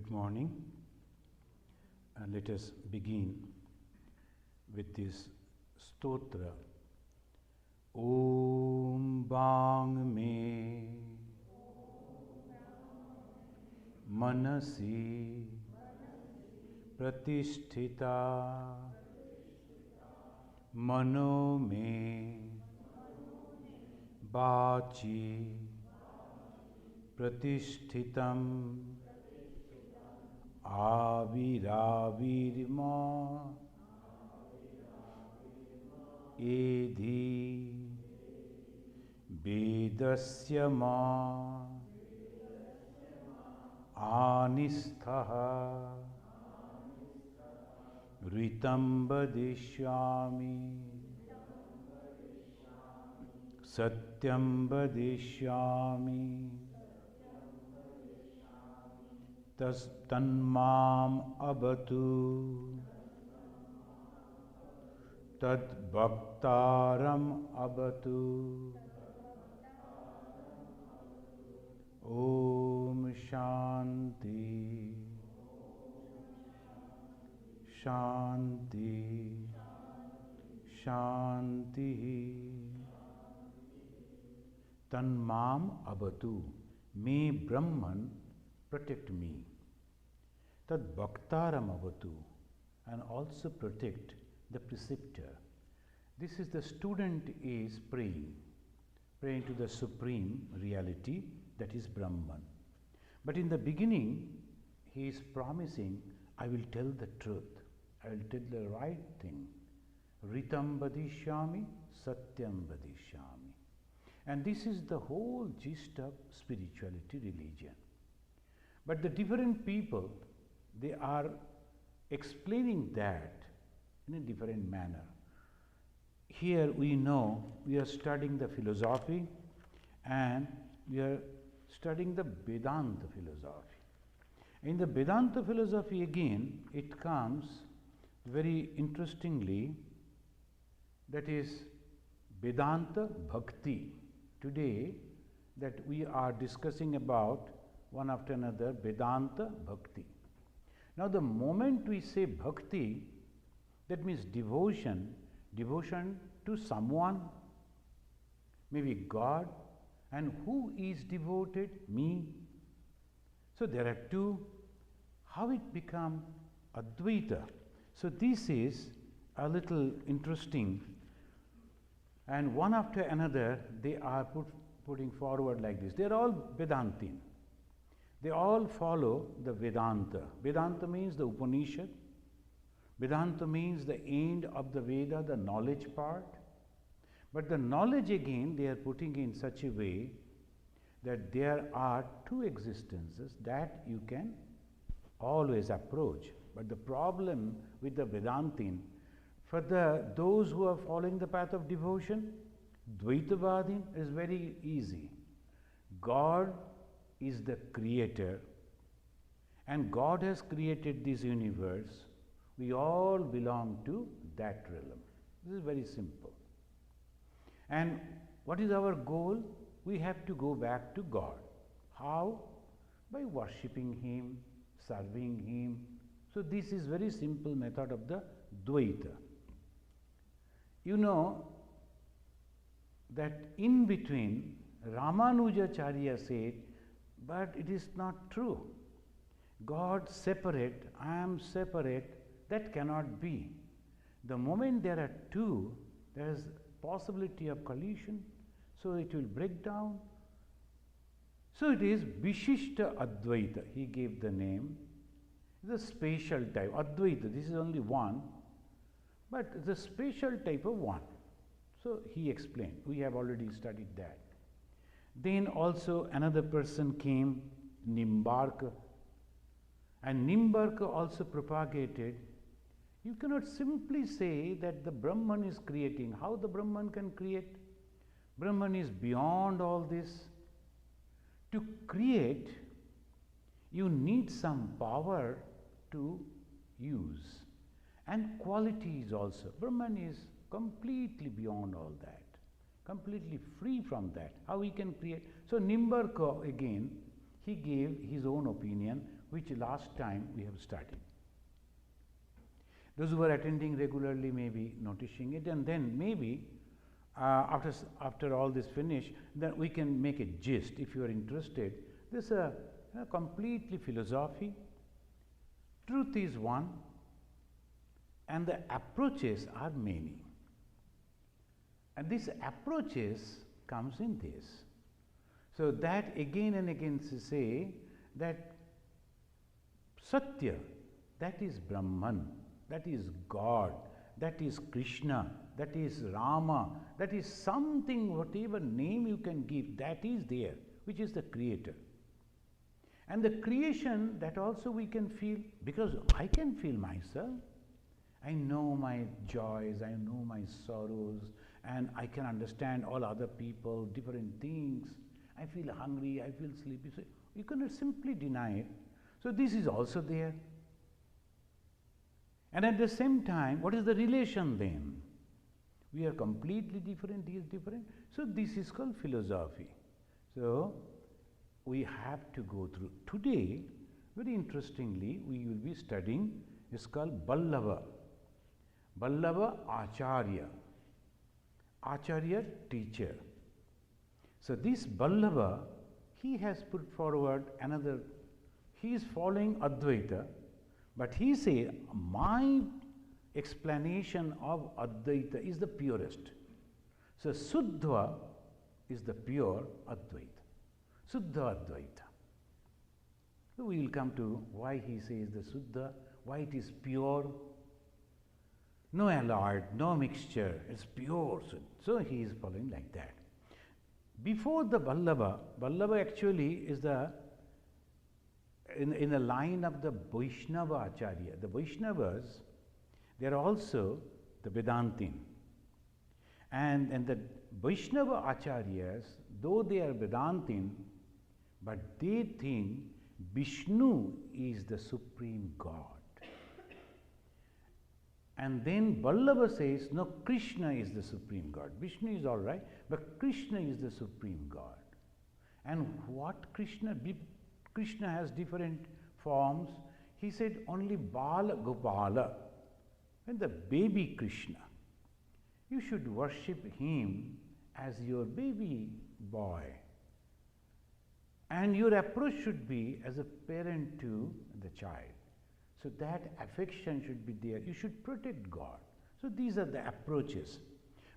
Good morning, and let us begin with this stotra. Om Bang Me Manasi Pratisthita Mano Me Vachi Pratisthitam Aviravirma Edhi Vedasya Ma Anisthaha Ritam Vadishyami Satyam Vadishyami Tas tanmam abatu tad bhaktaram abatu. Om Shanti Shanti Shanti. Tanmam abatu, may Brahman protect me. Tad bhaktaram avatu, and also protect the preceptor. This is the student is praying to the supreme reality, that is Brahman. But in the beginning, he is promising, I will tell the truth, I will tell the right thing. Ritam vadishyami, satyam vadishyami. And this is the whole gist of spirituality, religion. But the different people, they are explaining that in a different manner. Here we know we are studying the philosophy and we are studying the Vedanta philosophy. In the Vedanta philosophy again, it comes very interestingly, that is Vedanta Bhakti. Today that we are discussing about one after another, Vedanta Bhakti. Now the moment we say Bhakti, that means devotion to someone, maybe God, and who is devoted? Me. So there are two. How it become Advaita? So this is a little interesting, and one after another they are putting forward like this. They are all Vedantin. They all follow the Vedanta. Vedanta means the Upanishad. Vedanta means the end of the Veda, the knowledge part. But the knowledge again they are putting in such a way that there are two existences that you can always approach. But the problem with the Vedantin, for those who are following the path of devotion, Dvaitavadin is very easy. God is the creator, and God has created this universe. We all belong to that realm. This is very simple. And what is our goal? We have to go back to God. How? By worshipping Him, serving Him. So this is very simple method of the Dvaita. You know that in between Ramanujacharya said, but it is not true. God separate, I am separate, that cannot be. The moment there are two, there is possibility of collision, so it will break down. So it is Vishishta Advaita, he gave the name. It's a special type. Advaita, this is only one, but it's a special type of one. So he explained, we have already studied that. Then also another person came, Nimbarka, and Nimbarka also propagated. You cannot simply say that the Brahman is creating. How the Brahman can create? Brahman is beyond all this. To create, you need some power to use, and qualities also. Brahman is completely beyond all that, completely free from that. How he can create? So Nimbarka again, he gave his own opinion. which last time we have studied. Those who are attending regularly may be noticing it, and then maybe after all this finish, then we can make a gist if you are interested. This is a completely philosophy. Truth is one, and the approaches are many. And these approaches comes in this. So that again and again to say that Satya, that is Brahman, that is God, that is Krishna, that is Rama, that is something, whatever name you can give, that is there, which is the creator. And the creation, that also we can feel, because I can feel myself. I know my joys, I know my sorrows, and I can understand all other people, different things. I feel hungry, I feel sleepy. So you cannot simply deny it. So this is also there. And at the same time, what is the relation then? We are completely different, he is different. So this is called philosophy. So we have to go through. Today, very interestingly, we will be studying, it's called Vallabha. Vallabha Acharya. Acharya, teacher. So this Vallabha, he has put forward another, he is following Advaita, but he said, my explanation of Advaita is the purest. So Suddha is the pure Advaita. Suddha Advaita. So we will come to why he says the Suddha, why it is pure. No alloyed, no mixture, it's pure. So he is following like that. Before the Vallabha, Vallabha actually is the in the line of the Vaishnava Acharya. The Vaishnavas, they are also the Vedantin. And the Vaishnava Acharyas, though they are Vedantin, but they think Vishnu is the supreme God. And then Vallabha says, no, Krishna is the supreme God. Vishnu is all right, but Krishna is the supreme God. And what Krishna? Krishna has different forms. He said only Bala Gopala, and the baby Krishna. You should worship him as your baby boy. And your approach should be as a parent to the child. So that affection should be there. You should protect God. So these are the approaches.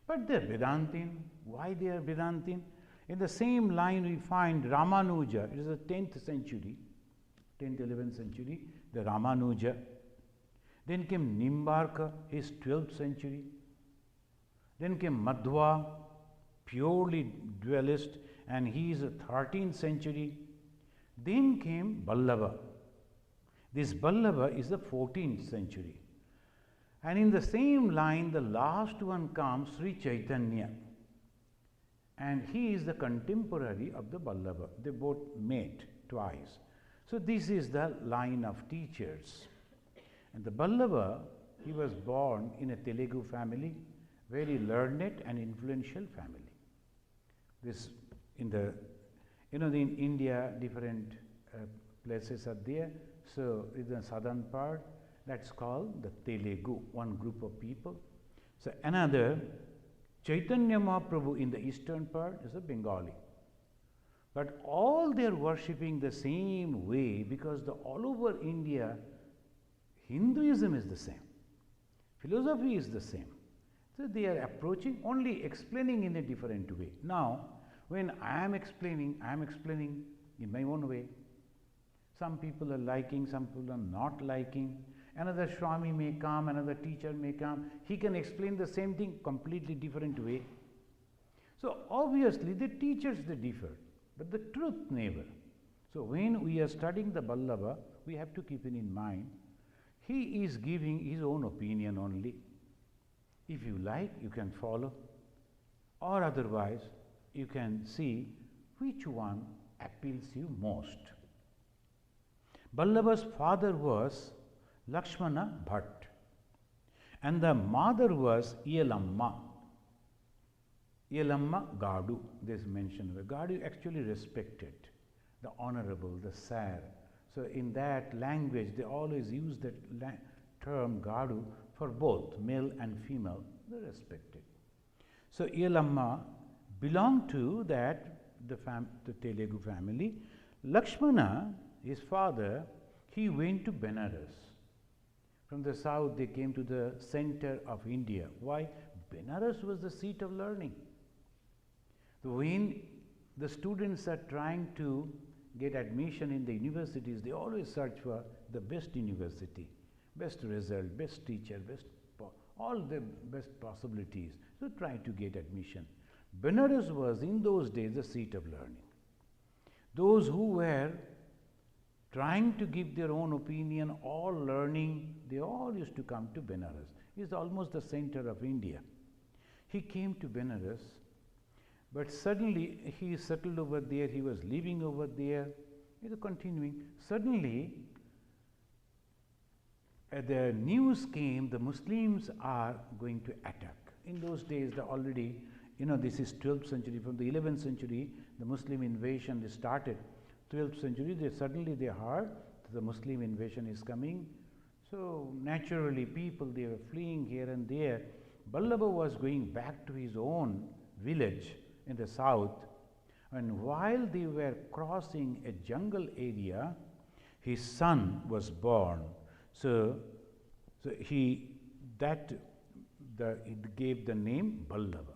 But they are Vedantin. Why they are Vedantin? In the same line we find Ramanuja. It is the 10th century, 10th, 11th century, the Ramanuja. Then came Nimbarka, his 12th century. Then came Madhva, purely dualist, and he is a 13th century. Then came Vallabha. This Vallabha is the 14th century. And in the same line, the last one comes Sri Chaitanya. And he is the contemporary of the Vallabha. They both met twice. So this is the line of teachers. And the Vallabha, he was born in a Telugu family, very learned and influential family. This in the, in India, different places are there. So in the southern part, that's called the Telugu, one group of people. So another, Chaitanya Mahaprabhu in the eastern part is a Bengali. But all they are worshipping the same way because all over India, Hinduism is the same. Philosophy is the same. So they are approaching, only explaining in a different way. Now, when I am explaining in my own way. Some people are liking, some people are not liking. Another Swami may come, another teacher may come. He can explain the same thing completely different way. So obviously the teachers, they differ, but the truth never. So when we are studying the Vallabha, we have to keep it in mind. He is giving his own opinion only. If you like, you can follow, or otherwise you can see which one appeals you most. Vallabha's father was Lakshmana Bhatt, and the mother was Yelamma. Yelamma Gadu, this mention. Gadu actually respected, the honorable, the sire. So in that language, they always use that term Gadu for both male and female. They respect it. So Yelamma belonged to the Telugu family. Lakshmana, his father, he went to Banaras. From the south, they came to the center of India. Why? Banaras was the seat of learning. When the students are trying to get admission in the universities, they always search for the best university, best result, best teacher, all the best possibilities. So try to get admission. Banaras was in those days the seat of learning. Those who were trying to give their own opinion, all learning, they all used to come to Banaras. It's almost the center of India. He came to Banaras, but suddenly he settled over there, he was living over there, he was continuing. Suddenly, the news came, the Muslims are going to attack. In those days, already, this is 12th century. From the 11th century, the Muslim invasion started. 12th century, suddenly they heard the Muslim invasion is coming. So naturally, people, they were fleeing here and there. Vallabha was going back to his own village in the south, and while they were crossing a jungle area, his son was born. So it gave the name Vallabha.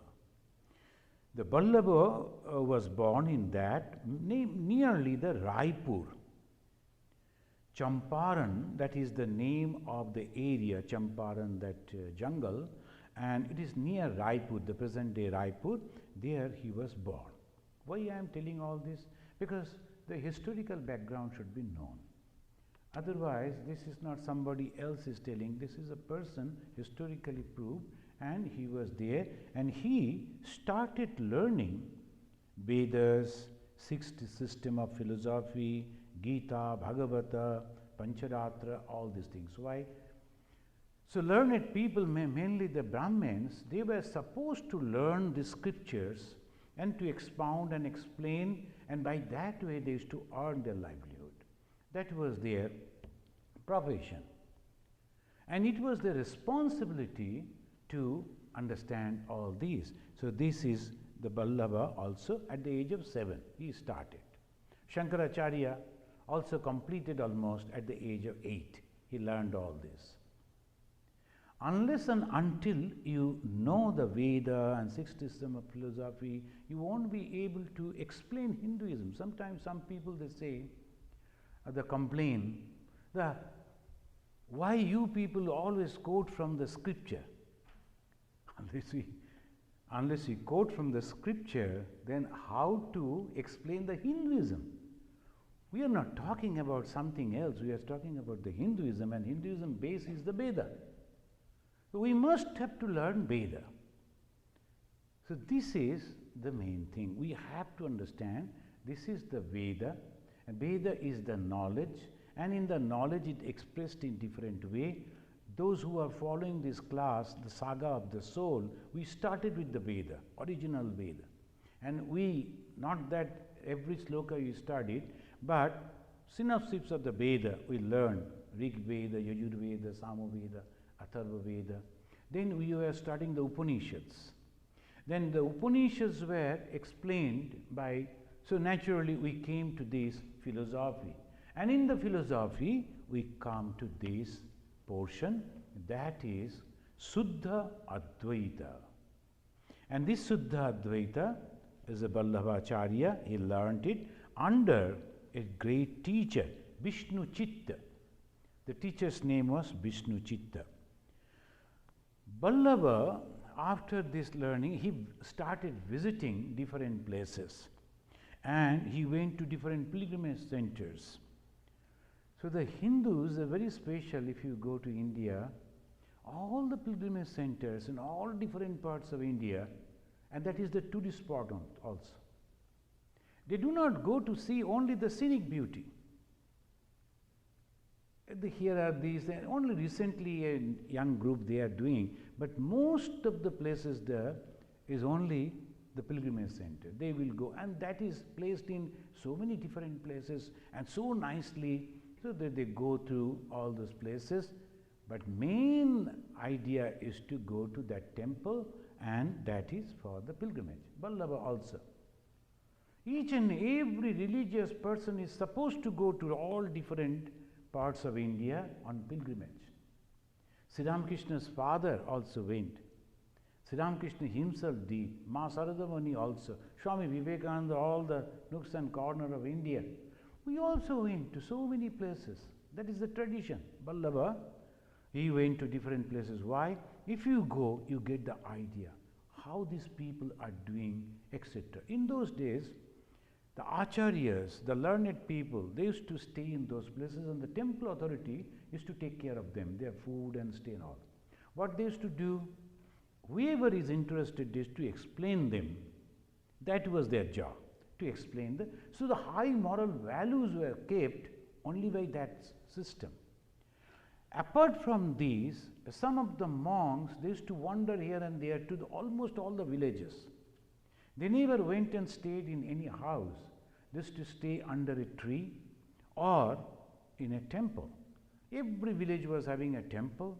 The Vallabha was born in that nearly the Raipur. Champaran, that is the name of the area, Champaran, that jungle, and it is near Raipur, the present day Raipur. There he was born. Why I am telling all this? Because the historical background should be known. Otherwise, this is not somebody else is telling, this is a person historically proved, and he was there, and he started learning Vedas, sixth system of philosophy, Gita, Bhagavata, Pancharatra, all these things. Why? So learned people, mainly the Brahmins, they were supposed to learn the scriptures and to expound and explain, and by that way they used to earn their livelihood. That was their profession. And it was their responsibility to understand all these. So this is the Vallabha also at the age of 7, he started. Shankaracharya also completed almost at the age of 8. He learned all this. Unless and until you know the Veda and sixth system of philosophy, you won't be able to explain Hinduism. Sometimes some people, they say, they complain that why you people always quote from the scripture. Unless we quote from the scripture, then how to explain the Hinduism? We are not talking about something else. We are talking about the Hinduism, and Hinduism base is the Veda. So we must have to learn Veda. So this is the main thing. We have to understand this is the Veda, and Veda is the knowledge, and in the knowledge it expressed in different way. Those who are following this class, the Saga of the Soul, we started with the Veda, original Veda. And we, not that every sloka you studied, but synopsis of the Veda we learned, Rig Veda, Yajur Veda, Samo Veda, Atharva Veda. Then we were studying the Upanishads. Then the Upanishads were explained by, so naturally we came to this philosophy. And in the philosophy, we come to this portion, that is Suddha Advaita. And this Suddha Advaita is a Vallabha Acharya. He learned it under a great teacher, Vishnu Chitta. The teacher's name was Vishnu Chitta. Vallabha, after this learning, he started visiting different places, and he went to different pilgrimage centers. So the Hindus are very special. If you go to India, all the pilgrimage centers in all different parts of India, and that is the tourist spot also. They do not go to see only the scenic beauty. Here are these, only recently a young group they are doing, but most of the places there is only the pilgrimage center. They will go, and that is placed in so many different places and so nicely So they go through all those places, but main idea is to go to that temple, and that is for the pilgrimage. Vallabha also. Each and every religious person is supposed to go to all different parts of India on pilgrimage. Sri Ramakrishna's father also went. Sri Ramakrishna himself did. Ma Saradamani also. Swami Vivekananda, all the nooks and corners of India. We also went to so many places. That is the tradition. Vallabha, he went to different places. Why? If you go, you get the idea how these people are doing, etc. In those days, the Acharyas, the learned people, they used to stay in those places, and the temple authority used to take care of them, their food and stay and all. What they used to do, whoever is interested is to explain them. That was their job, to explain them. So the high moral values were kept only by that system. Apart from these, some of the monks, they used to wander here and there to almost all the villages. They never went and stayed in any house. They used to stay under a tree or in a temple. Every village was having a temple,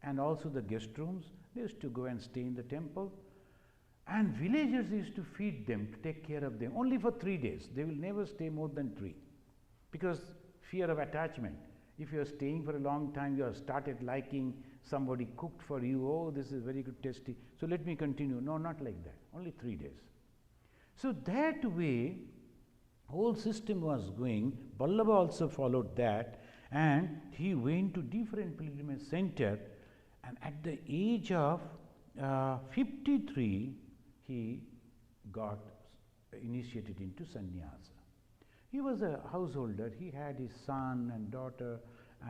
and also the guest rooms. They used to go and stay in the temple, and villagers used to feed them, to take care of them, only for 3 days. They will never stay more than 3, because fear of attachment. If you are staying for a long time, you have started liking somebody cooked for you. Oh, this is very good, tasty. So let me continue. No, not like that. Only 3 days. So that way, whole system was going. Vallabha also followed that, and he went to different pilgrimage center. And at the age of 53, he got initiated into sannyasa. He was a householder. He had his son and daughter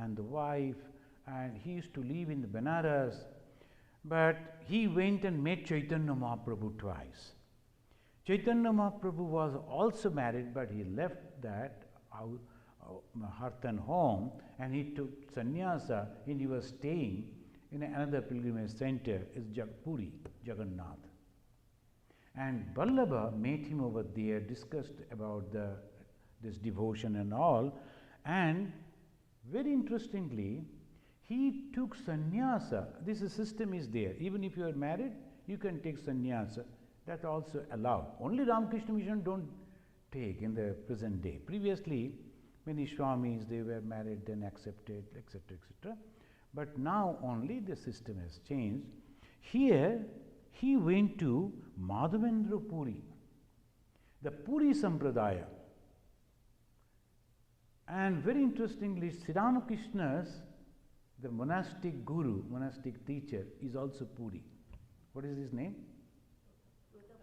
and the wife, and he used to live in the Banaras. But he went and met Chaitanya Mahaprabhu twice. Chaitanya Mahaprabhu was also married, but he left that hearth and home, and he took sannyasa, and he was staying in another pilgrimage center, is Puri, Jagannath. And Vallabha met him over there, discussed about this devotion and all, and very interestingly, he took sannyasa. This system is there. Even if you are married, you can take sannyasa. That's also allowed. Only Ramakrishna Mission don't take in the present day. Previously, many Swamis, they were married, then accepted, etc., etc. But now only the system has changed. Here, he went to Madhavendra Puri, the Puri Sampradaya. And very interestingly, Sri Ramakrishna's, the monastic guru, monastic teacher, is also Puri. What is his name?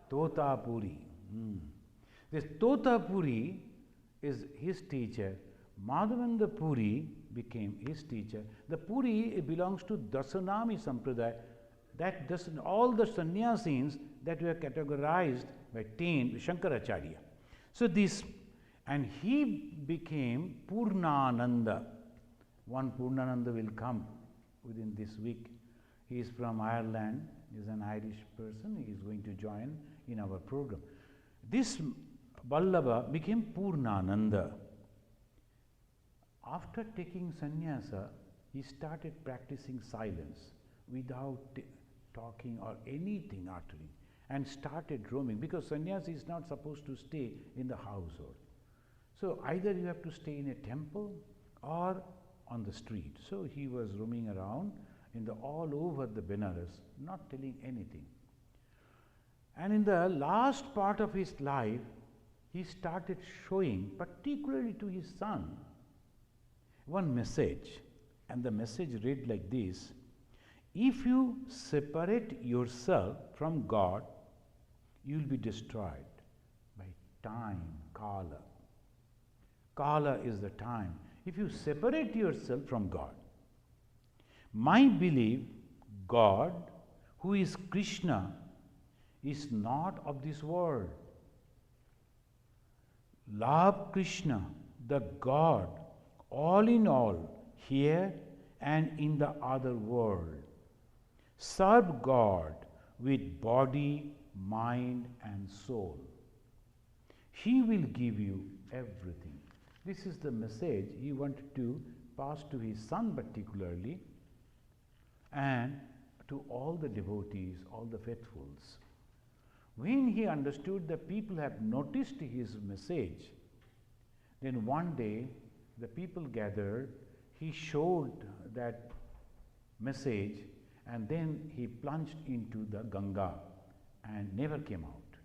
Tota Puri. This Tota Puri is his teacher. Madhavendra Puri became his teacher. The Puri belongs to Dasanami Sampradaya. That all the sannyasins that were categorized by Shankaracharya. So this, and he became Purnananda. One Purnananda will come within this week. He is from Ireland. He is an Irish person. He is going to join in our program. This Vallabha became Purnananda. After taking sannyasa, he started practicing silence without talking or anything uttering, and started roaming, because sannyasi is not supposed to stay in the household. So either you have to stay in a temple or on the street. So he was roaming around in all over the Banaras, not telling anything. And in the last part of his life, he started showing, particularly to his son, one message. And the message read like this: if you separate yourself from God, you will be destroyed by time, Kala. Kala is the time. If you separate yourself from God, my belief, God, who is Krishna, is not of this world. Love Krishna, the God, all in all, here and in the other world. Serve God with body, mind and soul. He will give you everything. This is the message he wanted to pass to his son particularly, and to all the devotees, all the faithfuls. When he understood that people have noticed his message, then one day the people gathered, he showed that message, and then he plunged into the Ganga and never came out.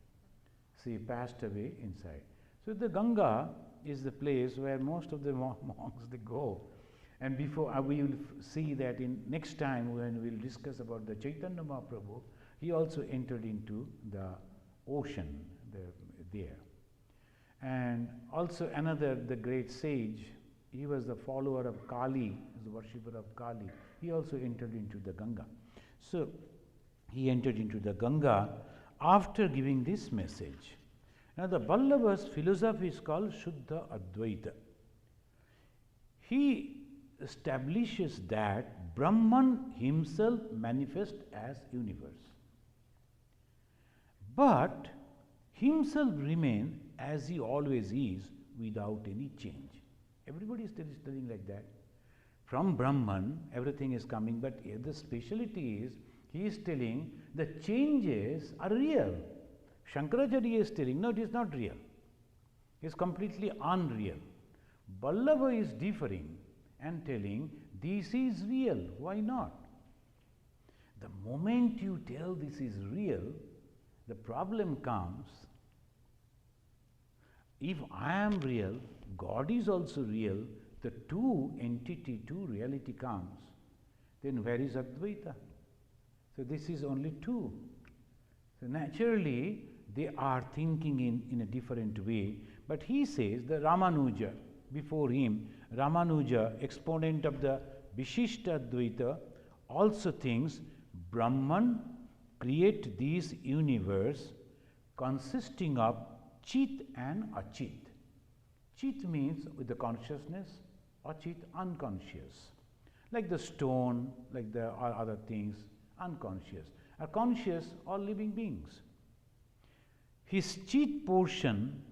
So he passed away inside. So the Ganga is the place where most of the monks they go. And before we will see that in next time when we will discuss about the Chaitanya Mahaprabhu, he also entered into the ocean there. And also another, the great sage, he was the follower of Kali, the worshipper of Kali. He also entered into the Ganga. So he entered into the Ganga after giving this message. Now the Vallabha's philosophy is called Shuddha Advaita. He establishes that Brahman himself manifests as universe, but himself remains as he always is without any change. Everybody is telling like that. From Brahman everything is coming, but the speciality is he is telling the changes are real. Shankaracharya is telling no, it is not real. It is completely unreal. Vallabha is differing and telling this is real. Why not? The moment you tell this is real, the problem comes. If I am real, God is also real, the two entity, two reality comes, then where is Advaita? So this is only two. So naturally they are thinking in a different way, but he says the Ramanuja, before him, Ramanuja, exponent of the Vishishta Advaita, also thinks Brahman create this universe consisting of Chit and Achit. Chit means with the consciousness, Achit unconscious. Like the stone, like the other things, unconscious. Are conscious, all living beings. His Chit portion,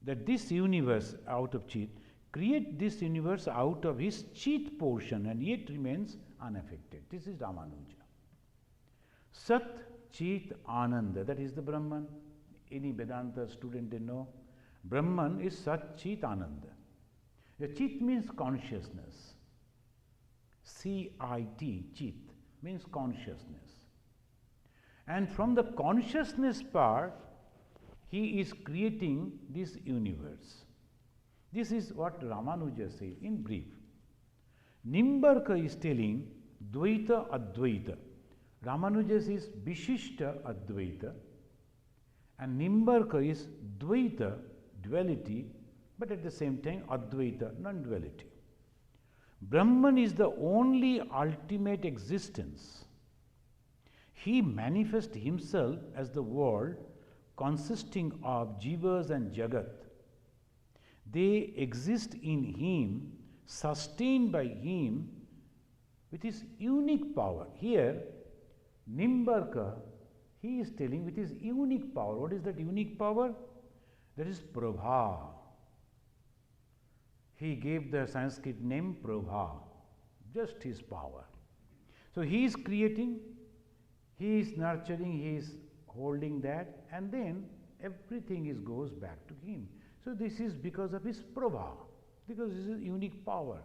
that this universe out of Chit, create this universe out of his Chit portion and yet remains unaffected. This is Ramanuja. Sat Chit Ananda, that is the Brahman. Any Vedanta student they know. Brahman is Sat Chit Ananda. The Chit means consciousness. C-I-T, Chit, means consciousness. And from the consciousness part, he is creating this universe. This is what Ramanuja says in brief. Nimbarka is telling Dvaita Advaita. Ramanuja says Vishishta Advaita, and Nimbarka is Dvaita, duality, but at the same time Advaita, non-duality. Brahman is the only ultimate existence. He manifests himself as the world consisting of Jivas and Jagat. They exist in him, sustained by him with his unique power. Here, Nimbarka, he is telling with his unique power. What is that unique power? That is Prabha. He gave the Sanskrit name Prabha, just his power. So he is creating, he is nurturing, he is holding that, and then everything goes back to him. So this is because of his Prabha, because this is unique power.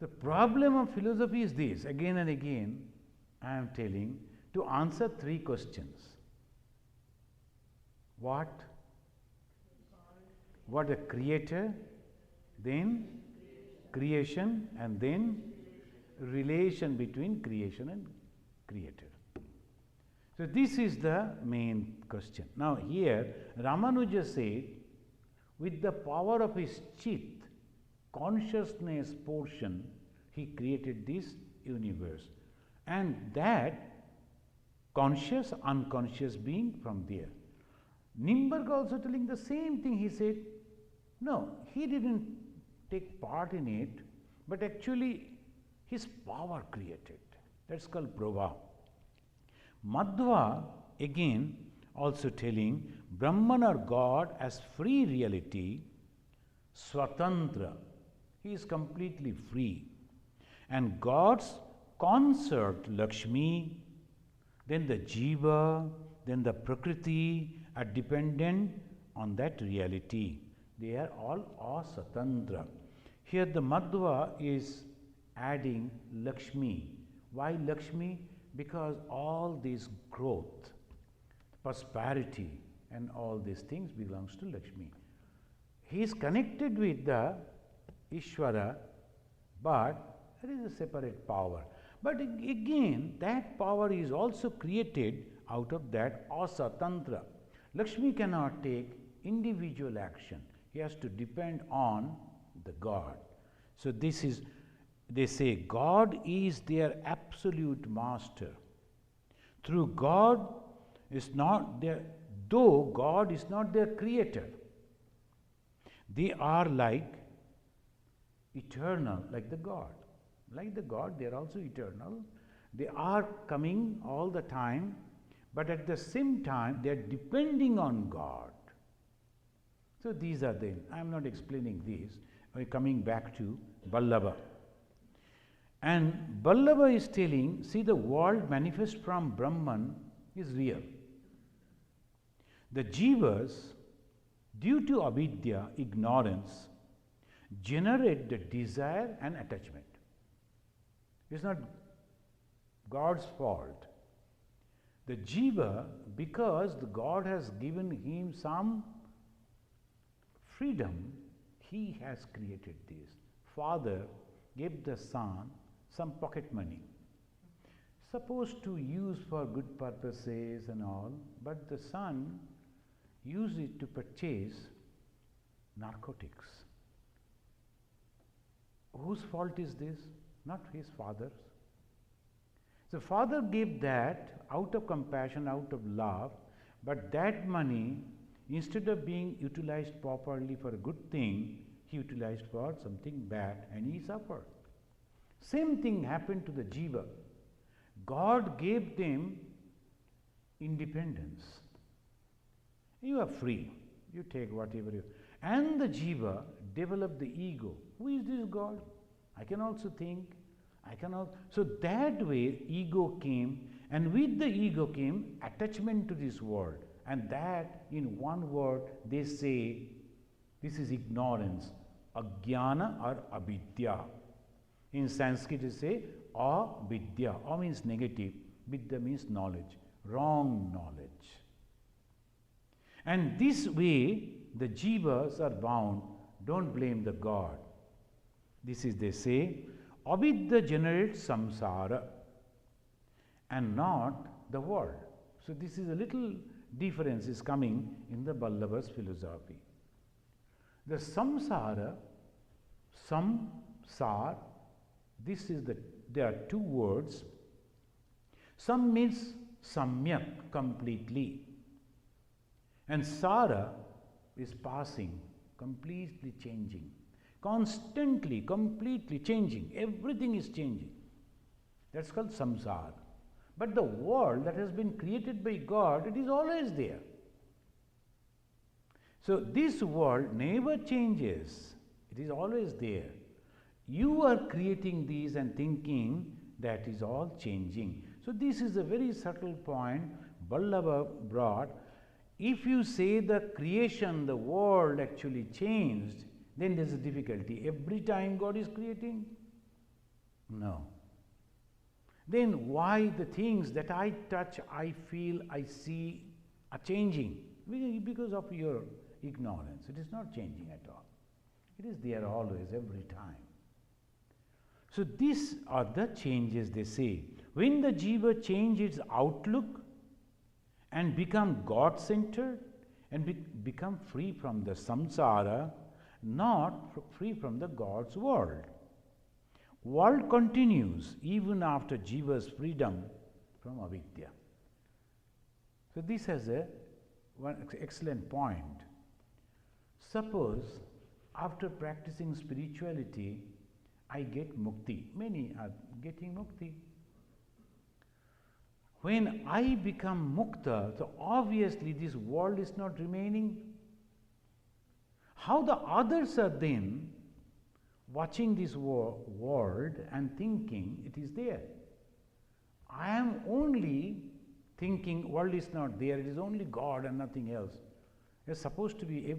The problem of philosophy is this, again and again I am telling, to answer three questions. What a creator, then creation, and then relation between creation and creator. So this is the main question. Now here Ramanuja said, with the power of his Chit, consciousness portion, he created this universe. And that conscious, unconscious being from there. Nimbarka also telling the same thing. He said, no, he didn't take part in it, but actually his power created. That's called Prabha. Madhva again also telling Brahman or God as free reality, Swatantra. He is completely free. And God's consort Lakshmi, then the Jeeva, then the Prakriti are dependent on that reality. They are all asatantra. Here the Madhva is adding Lakshmi. Why Lakshmi? Because all this growth, prosperity and all these things belongs to Lakshmi. He is connected with the Ishvara, but it is a separate power. But again, that power is also created out of that asatantra. Lakshmi cannot take individual action. He has to depend on the God. So this is, they say, God is their absolute master. Through God is not their, though God is not their creator, they are like eternal, like the God. Like the God, they are also eternal. They are coming all the time, but at the same time, they are depending on God. So these are the, I am not explaining these. We are coming back to Vallabha. And Vallabha is telling, see, the world manifest from Brahman is real. The Jivas, due to avidya, ignorance, generate the desire and attachment. It's not God's fault. The Jiva, because the God has given him some freedom, he has created this. Father gave the son some pocket money, supposed to use for good purposes and all, but the son used it to purchase narcotics. Whose fault is this? Not his father's. The father gave that out of compassion, out of love, but that money, instead of being utilized properly for a good thing, he utilized for something bad and he suffered. Same thing happened to the Jiva. God gave them independence. You are free. You take whatever you... And the Jiva developed the ego. Who is this God? I can also think. I can also... So that way ego came, and with the ego came attachment to this world. And that, in one word, they say, this is ignorance, ajnana or avidya. In Sanskrit, they say avidya. A means negative, vidya means knowledge, wrong knowledge. And this way, the jivas are bound. Don't blame the God. This is, they say, avidya generates samsara and not the world. So this is a little difference is coming in the Vallabha's philosophy. The samsara, samsar, this is the, there are two words. Sam means samyak, completely. And sara is passing, completely changing. Constantly, completely changing. Everything is changing. That's called samsara. But the world that has been created by God, it is always there. So this world never changes. It is always there. You are creating these and thinking that is all changing. So this is a very subtle point Vallabha brought. If you say the creation, the world actually changed, then there is a difficulty. Every time God is creating? No. Then why the things that I touch, I feel, I see are changing? Because of your ignorance. It is not changing at all. It is there always, every time. So these are the changes, they say. When the jiva changes its outlook and become God-centered and become free from the samsara, not free from the God's world. World continues even after jiva's freedom from avidya. So this has a one excellent point. Suppose after practicing spirituality, I get mukti. Many are getting mukti. When I become mukta, so obviously this world is not remaining. How the others are then watching this world and thinking it is there. I am only thinking world is not there, it is only God and nothing else. It's supposed to be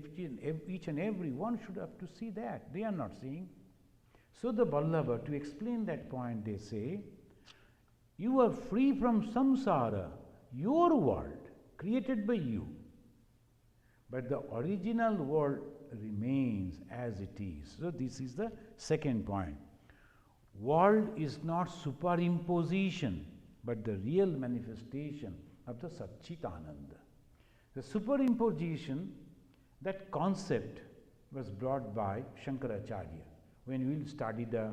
each and every one should have to see that. They are not seeing. So the Vallabha, to explain that point, they say, you are free from samsara, your world, created by you. But the original world remains as it is. So this is the second point. World is not superimposition, but the real manifestation of the Satchitananda. The superimposition, that concept was brought by Shankaracharya. When we will study the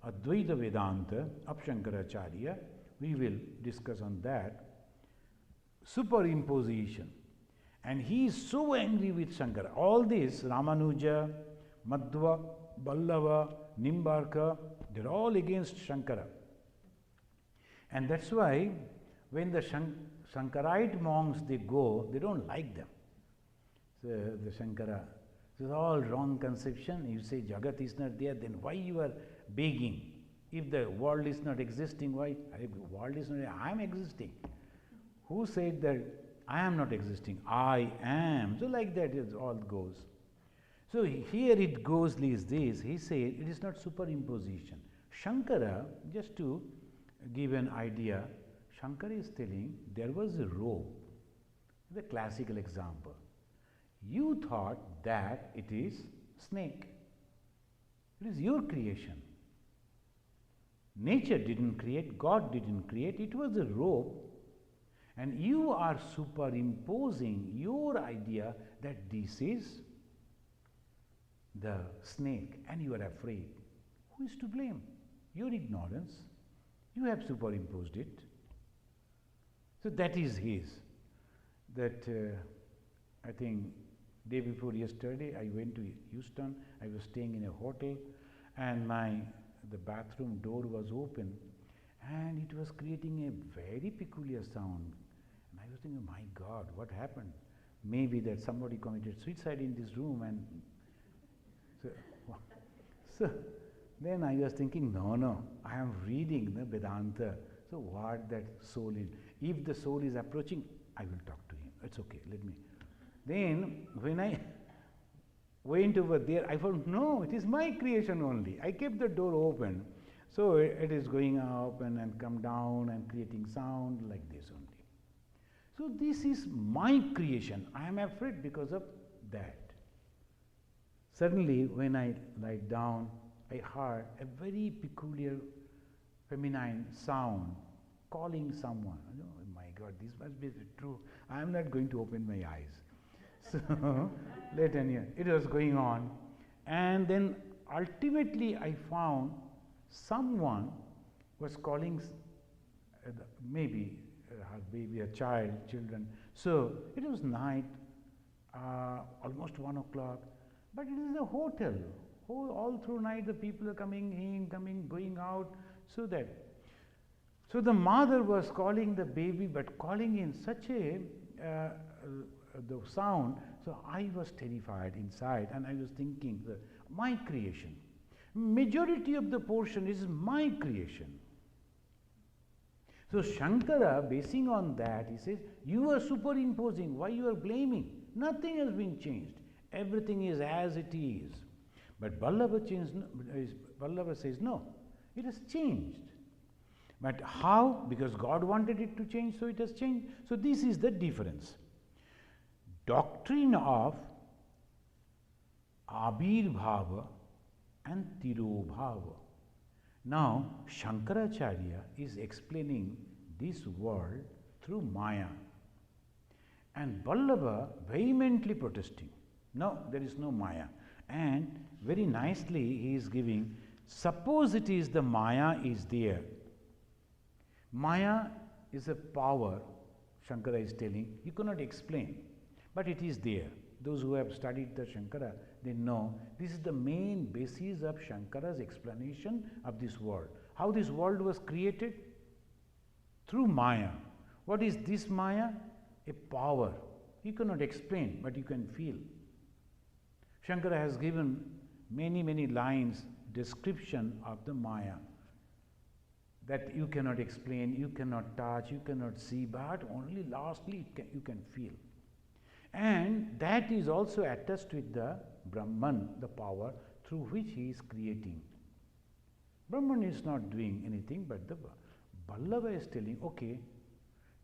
Advaita Vedanta of Shankaracharya, we will discuss on that. Superimposition. And he is so angry with Shankara. All this, Ramanuja, Madhva, Vallabha, Nimbarka, they are all against Shankara. And that's why when the Shankarite monks, they go, they don't like them. So the Shankara, this is all wrong conception. You say Jagat is not there, then why you are begging? If the world is not existing, why? If the world is not, I am existing. Who said that I am not existing? I am. So like that it all goes. So here it goes is this. He said it is not superimposition. Shankara, just to give an idea, Shankara is telling there was a rope, the classical example. You thought that it is snake. It is your creation. Nature didn't create, God didn't create, it was a rope. And you are superimposing your idea that this is the snake and you are afraid. Who is to blame? Your ignorance. You have superimposed it. So that is his. That I think day before yesterday I went to Houston. I was staying in a hotel and the bathroom door was open and it was creating a very peculiar sound. And I was thinking, my God, what happened? Maybe that somebody committed suicide in this room. And so then I was thinking, no, I am reading the Vedanta. So what that soul is, if the soul is approaching, I will talk to him. It's okay, let me. Then when I went over there, I found, no, it is my creation only. I kept the door open. So it is going up and come down and creating sound like this only. So this is my creation. I am afraid because of that. Suddenly when I lie down, I heard a very peculiar feminine sound calling someone. Oh my God, this must be true. I am not going to open my eyes. So later it was going on, and then ultimately I found someone was calling maybe her baby, a child, children. So it was night, almost 1 o'clock, but it is a hotel. All through night the people are coming in, going out. So the mother was calling the baby, but calling in such a the sound. So I was terrified inside, and I was thinking, my creation. Majority of the portion is my creation. So Shankara, basing on that, he says, you are superimposing. Why you are blaming? Nothing has been changed. Everything is as it is. But Vallabha says, no, it has changed. But how? Because God wanted it to change, so it has changed. So this is the difference. Doctrine of Abhirbhava and Tirobhava. Now, Shankaracharya is explaining this world through Maya. And Vallabha vehemently protesting. No, there is no Maya. And very nicely he is giving, suppose it is the Maya is there. Maya is a power, Shankara is telling, you cannot explain, but it is there. Those who have studied the Shankara, they know this is the main basis of Shankara's explanation of this world. How this world was created? Through Maya. What is this Maya? A power. You cannot explain, but you can feel. Shankara has given many lines, description of the Maya, that you cannot explain, you cannot touch, you cannot see, but only lastly you can feel. And that is also attached with the Brahman, the power through which he is creating. Brahman is not doing anything, but the Vallabha is telling, okay,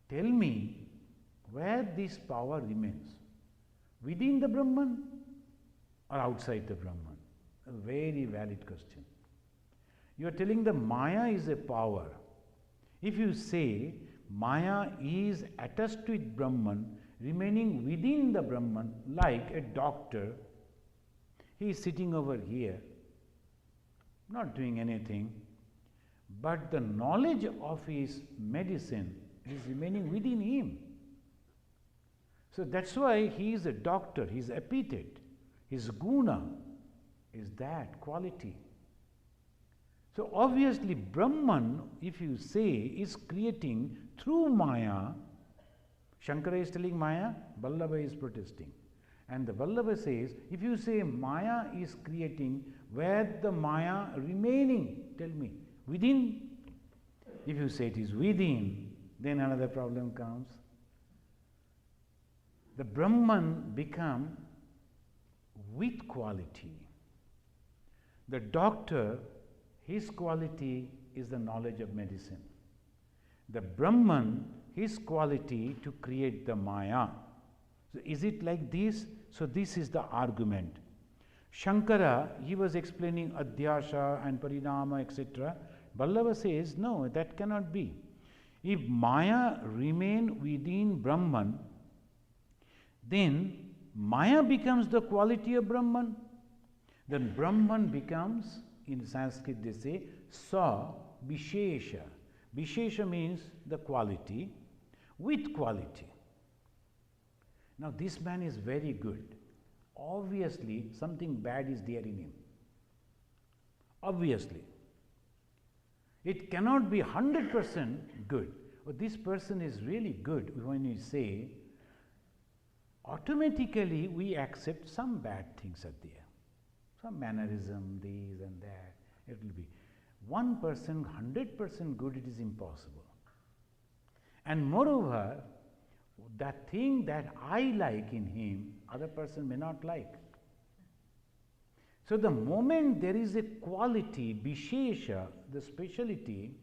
tell me where this power remains, within the Brahman or outside the Brahman? A very valid question. You are telling the Maya is a power. If you say Maya is attached with Brahman, remaining within the Brahman, like a doctor, he is sitting over here, not doing anything, but the knowledge of his medicine is remaining within him. So that's why he is a doctor, his epithet, his guna is that quality. So obviously Brahman, if you say, is creating through Maya. Shankara is telling Maya, Vallabha is protesting. And the Vallabha says, if you say Maya is creating, where the Maya remaining, tell me, within? If you say it is within, then another problem comes. The Brahman become with quality. The doctor, his quality is the knowledge of medicine. The Brahman, his quality to create the Maya. So is it like this? So this is the argument. Shankara, he was explaining Adhyasa and Parinama, etc. Vallabha says, no, that cannot be. If Maya remain within Brahman, then Maya becomes the quality of Brahman. Then Brahman becomes, in Sanskrit they say, Sa Vishesha. Vishesha means the quality, with quality. Now this man is very good. Obviously something bad is there in him. Obviously. It cannot be 100% good. But this person is really good. When you say, automatically we accept some bad things are there. Some mannerism, this and that. It will be 1%, 100% good, it is impossible. And moreover, that thing that I like in him, other person may not like. So the moment there is a quality, Vishesha, the speciality,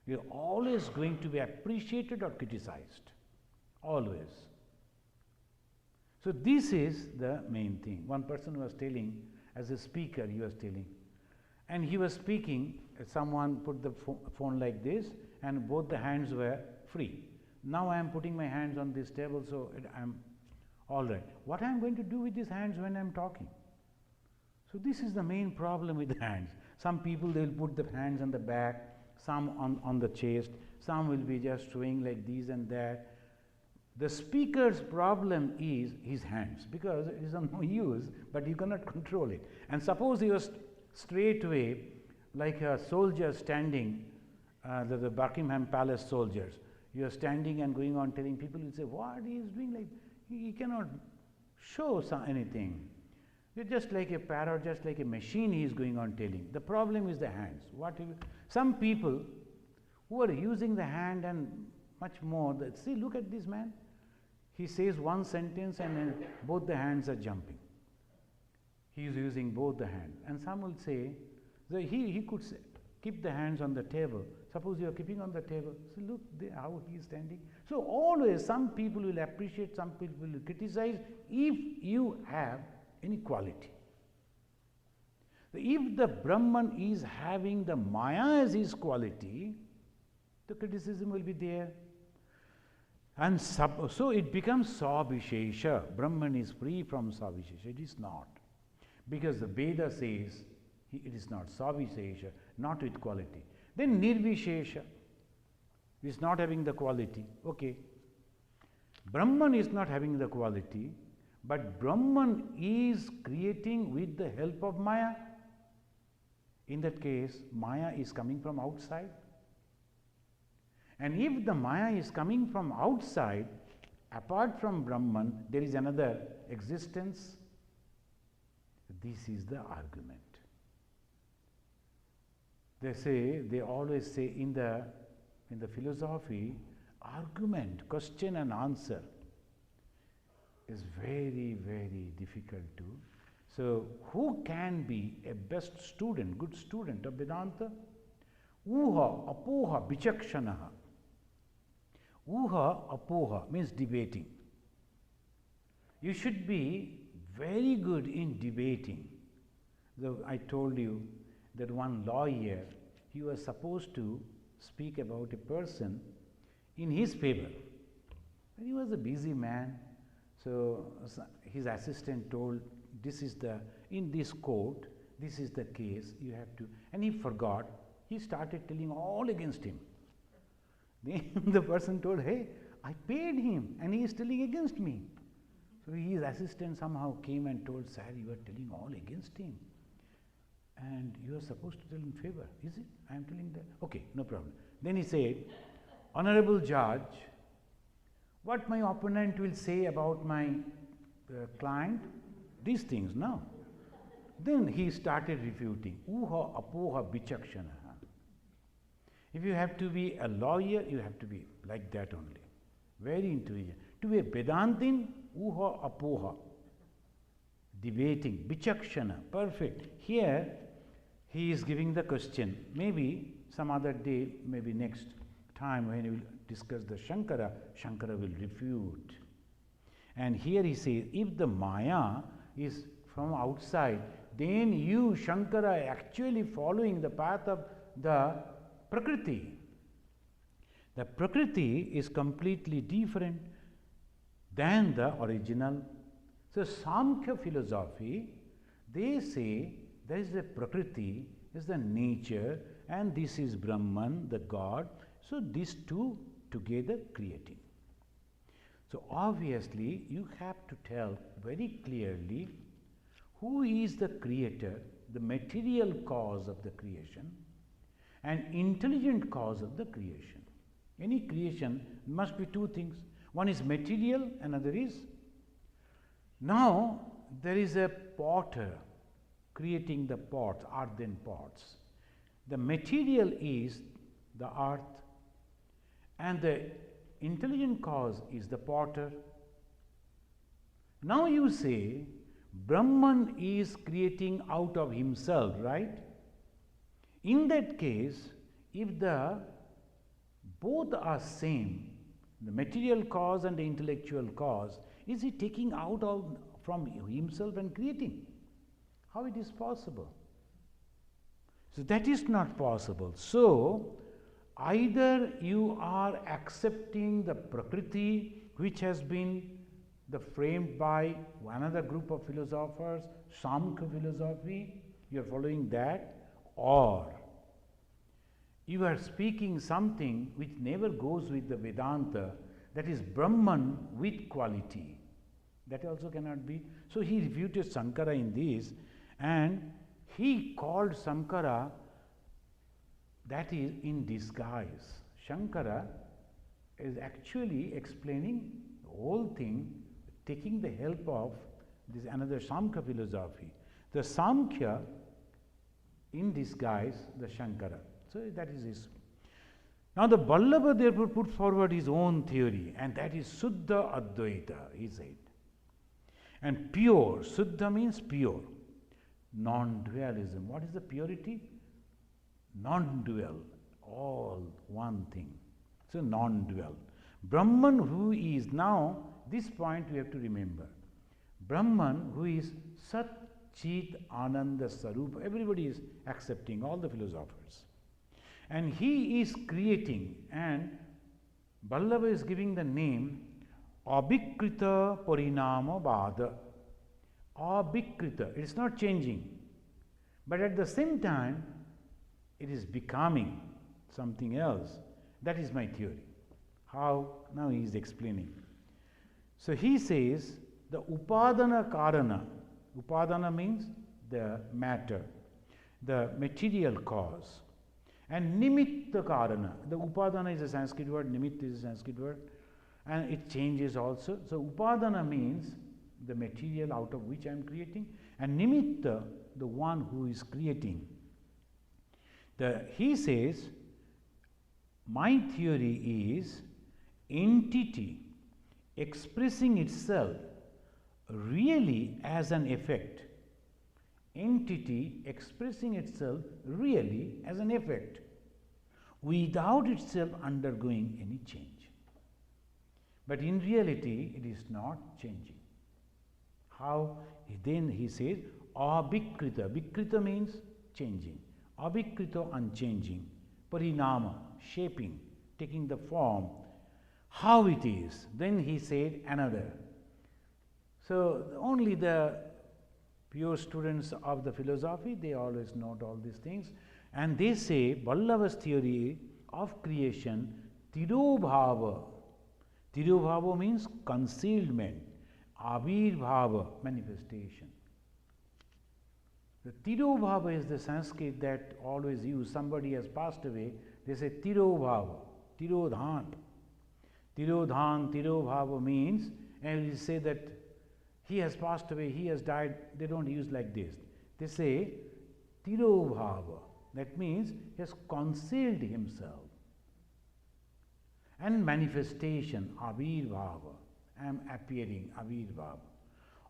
you are always going to be appreciated or criticized. Always. So this is the main thing. One person was telling, as a speaker he was telling, and he was speaking, someone put the phone like this and both the hands were free. Now I am putting my hands on this table, so I am all right. What I am going to do with these hands when I am talking? So this is the main problem with the hands. Some people, they will put the hands on the back, some on the chest, some will be just showing like this and that. The speaker's problem is his hands, because it is of no use, but you cannot control it. And suppose he was straight away like a soldier standing, the Buckingham Palace soldiers. You are standing and going on telling people, you say, what he is doing, like he cannot show anything. You're just like a parrot, just like a machine he is going on telling. The problem is the hands. Some people who are using the hand and much more, see, look at this man. He says one sentence and then both the hands are jumping. He is using both the hands. And some will say, that he could say, keep the hands on the table. Suppose you are keeping on the table. So look how he is standing. So always some people will appreciate, some people will criticize if you have any quality. If the Brahman is having the Maya as his quality, the criticism will be there. And so it becomes Savishesha. Brahman is free from Savishesha. It is not. Because the Veda says it is not Savishesha, not with quality. Then Nirvishesha is not having the quality. Okay. Brahman is not having the quality, but Brahman is creating with the help of Maya. In that case, Maya is coming from outside. And if the Maya is coming from outside, apart from Brahman, there is another existence. This is the argument. They always say in the philosophy, argument, question and answer is very, very difficult to. So, who can be a best student, good student of Vedanta? Uha, apoha, bichakshanaha. Uha, apoha means debating. You should be very good in debating. So I told you that one lawyer, he was supposed to speak about a person in his favor. And he was a busy man, so his assistant told, this is in this court, this is the case, you have to, and he forgot. He started telling all against him. Then the person told, hey, I paid him and he is telling against me. So his assistant somehow came and told, sir, you are telling all against him. And you are supposed to tell in favor. Is it? I am telling that. Okay, no problem. Then he said, Honorable Judge, what my opponent will say about my client, these things, no. Then he started refuting. Uha apoha bichakshana. If you have to be a lawyer, you have to be like that only. Very intelligent. To be a Vedantin, uha apoha. Debating, bichakshana, perfect. Here, he is giving the question. Maybe some other day, maybe next time when we will discuss the Shankara, Shankara will refute. And here he says, if the Maya is from outside, then you, Shankara, are actually following the path of the Prakriti. The Prakriti is completely different than the original. So, Samkhya philosophy, they say there is a Prakriti, is the nature, and this is Brahman, the God. So, these two together creating. So, obviously, you have to tell very clearly who is the creator, the material cause of the creation, and intelligent cause of the creation. Any creation must be two things. One is material, another is. Now, there is a potter creating the pots, earthen pots. The material is the earth, and the intelligent cause is the potter. Now you say, Brahman is creating out of himself, right? In that case, if both are same, the material cause and the intellectual cause, is he taking out from himself and creating? How it is possible? So that is not possible. So either you are accepting the Prakriti which has been framed by another group of philosophers, Samkhya philosophy, you are following that, or you are speaking something which never goes with the Vedanta, that is Brahman with quality. That also cannot be. So he refuted Sankara in this, and he called Sankara, that is in disguise. Shankara is actually explaining the whole thing, taking the help of this another Samkhya philosophy. The Samkhya in disguise, the Shankara. So that is his. Now the Vallabha therefore put forward his own theory, and that is Suddha Advaita, he said. And pure, Suddha means pure, non-dualism. What is the purity? Non-dual, all one thing. So non-dual. Brahman who is, now this point we have to remember. Brahman who is Sat Chit Ananda Sarupa, everybody is accepting, all the philosophers. And he is creating, and Vallabha is giving the name Abhikrita Parinama Vada. Abhikrita, it is not changing, but at the same time it is becoming something else. That is my theory. How? Now he is explaining. So he says the Upadana Karana, Upadana means the matter, the material cause, and Nimitta Karana. The Upadana is a Sanskrit word, Nimitta is a Sanskrit word, and it changes also. So Upadana means the material out of which I am creating, and Nimitta, the one who is creating. He says, my theory is entity expressing itself really as an effect. Entity expressing itself really as an effect, without itself undergoing any change. But in reality, it is not changing. How? Then he says, abhikrita. Vikrita means changing. Abhikrita, unchanging. Parinama, shaping, taking the form. How it is. Then he said another. So only the pure students of the philosophy, they always note all these things. And they say Vallabha's theory of creation, tirobhava. Tirobhava means concealment. Avirbhava, manifestation. The tirobhava is the Sanskrit that always used. Somebody has passed away, they say tirobhava, tirodhan. Tirodhan, tirobhava means, and you say that he has passed away, he has died. They don't use like this. They say tirobhava. That means he has concealed himself. And manifestation, avirbhava. I am appearing, avirbhava.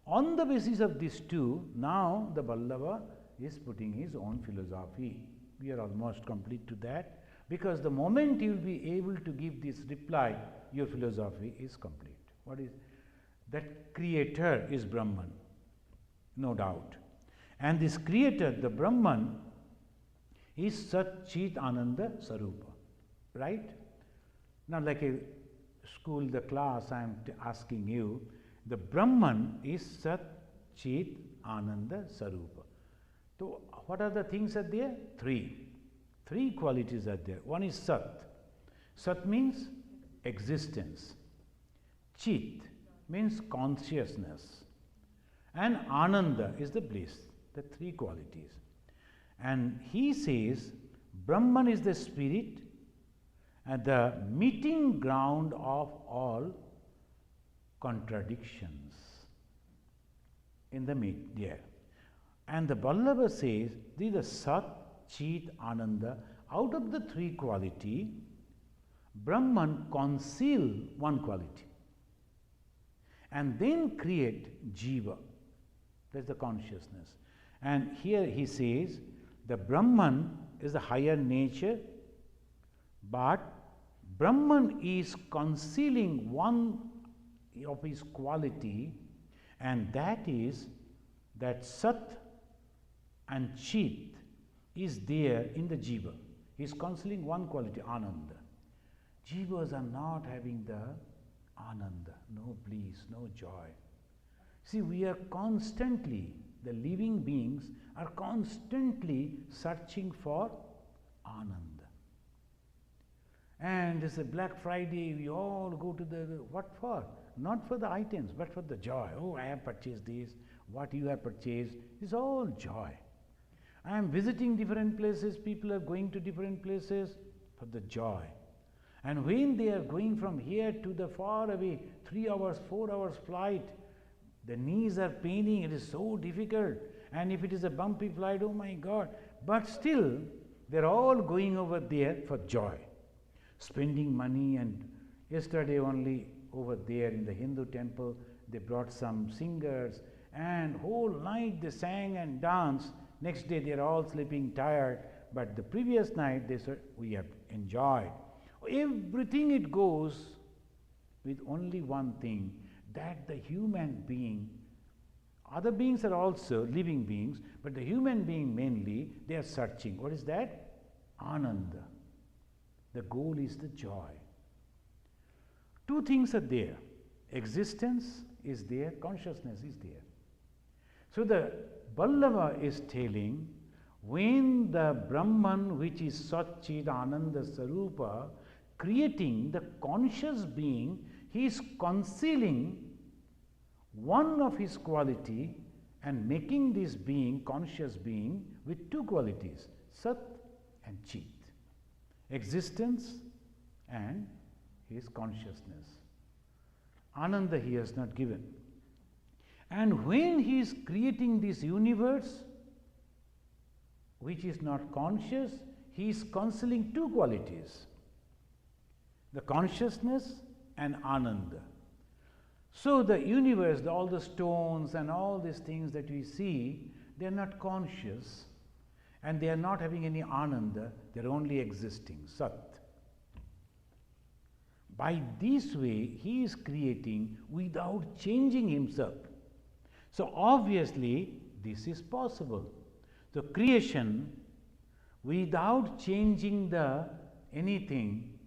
On the basis of these two, now the Vallabha is putting his own philosophy. We are almost complete to that, because the moment you will be able to give this reply, your philosophy is complete. What is that? Creator is Brahman, no doubt. And this creator, the Brahman, is Sat Chit Ananda Sarupa. Right? Now, like a school, the class, I am asking you, the Brahman is Sat Chit Ananda Sarupa. So, what are the things are there? Three. Three qualities are there. One is Sat. Sat means existence. Chit means consciousness. And Ananda is the bliss. The three qualities. And he says Brahman is the spirit and the meeting ground of all contradictions in the there. And the Vallabha says these are Sat, Chit, Ananda. Out of the three quality, Brahman conceal one quality and then create Jeeva. That's the consciousness. And here he says the Brahman is the higher nature, but Brahman is concealing one of his quality, and that is that Sat and Chit is there in the Jiva. He is concealing one quality, Ananda. Jivas are not having the Ananda, no bliss, no joy. See, we are constantly, the living beings are constantly searching for Ananda. And it's a Black Friday, we all go to the, what for? Not for the items, but for the joy. Oh, I have purchased this, what you have purchased, is all joy. I am visiting different places, people are going to different places for the joy. And when they are going from here to the far away, 3 hours, 4 hours flight, the knees are paining, it is so difficult. And if it is a bumpy flight, oh my God. But still, they're all going over there for joy. Spending money, and yesterday only over there in the Hindu temple, they brought some singers, and whole night they sang and danced. Next day they are all sleeping tired, but the previous night they said, we have enjoyed. Everything it goes with only one thing, that the human being, other beings are also living beings, but the human being mainly, they are searching. What is that? Ananda. The goal is the joy. Two things are there. Existence is there, consciousness is there. So the Vallabha is telling, when the Brahman, which is Sat Chit Ananda Sarupa, creating the conscious being, he is concealing one of his quality and making this being, conscious being, with two qualities, Sat and Chit. Existence and his consciousness. Ananda he has not given. And when he is creating this universe, which is not conscious, he is concealing two qualities, the consciousness and Ananda. So the universe, all the stones and all these things that we see, they are not conscious and they are not having any Ananda, they are only existing, Sat. By this way, he is creating without changing himself. So obviously, this is possible. So creation without changing the anything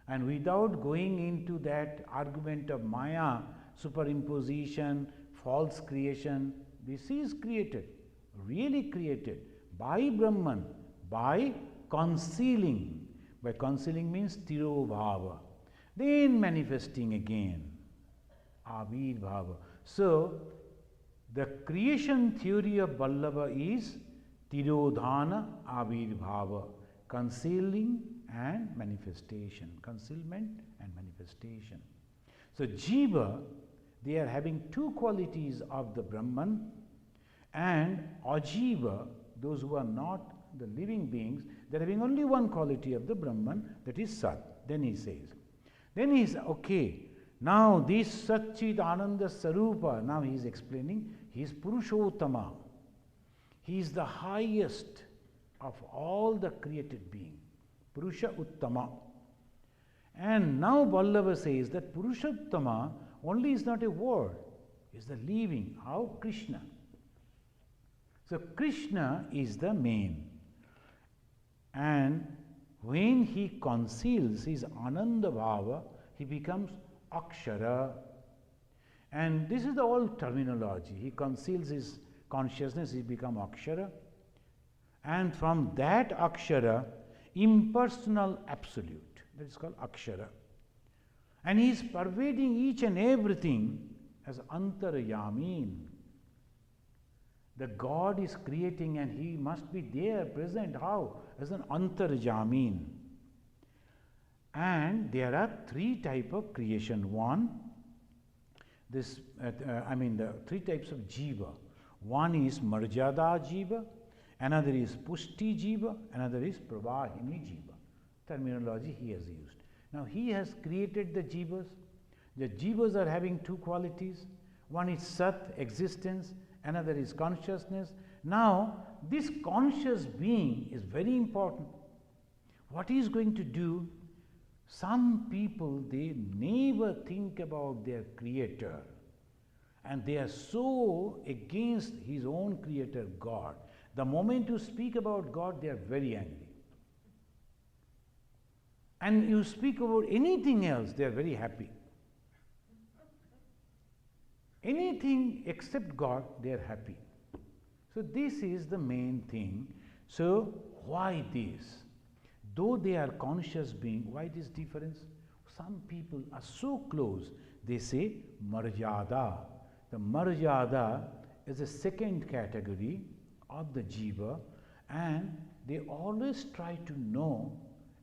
and without going into that argument of Maya, superimposition, false creation, this is created, really created by Brahman, by concealing. By concealing means Tirobhava, then manifesting again, Avirbhava. So, the creation theory of Vallabha is Tirodhana Avirbhava, concealing and manifestation, concealment and manifestation. So, Jeeva, they are having two qualities of the Brahman, and Ajiva, those who are not the living beings, they are having only one quality of the Brahman, that is Sat. Then he says, okay, now this Satchit Ananda Sarupa, now he is explaining, he is Purushottama. He is the highest of all the created being, Purusha Uttama. And now Vallabha says that Purushottama only is not a word, is the living. How? Krishna. So Krishna is the main. And when he conceals his Ananda Bhava, he becomes Akshara. And this is the old terminology. He conceals his consciousness, he becomes Akshara. And from that Akshara, impersonal absolute, that is called Akshara. And he is pervading each and everything as Antaryamin. The God is creating and he must be there, present. How? As an Antaryamin. And there are three types of creation. One, the three types of Jeeva. One is Marjada Jeeva, another is Pushti Jeeva, another is Pravahini Jeeva. Terminology he has used. Now he has created the Jeevas. The Jeevas are having two qualities. One is Sat, existence, another is consciousness. Now this conscious being is very important. What he is going to do? Some people, they never think about their creator and they are so against his own creator God. The moment you speak about God, they are very angry. And you speak about anything else, they are very happy. Anything except God, they are happy. So this is the main thing. So why this? Though they are conscious being, why this difference? Some people are so close, they say Marjada. The Marjada is a second category of the Jeeva, and they always try to know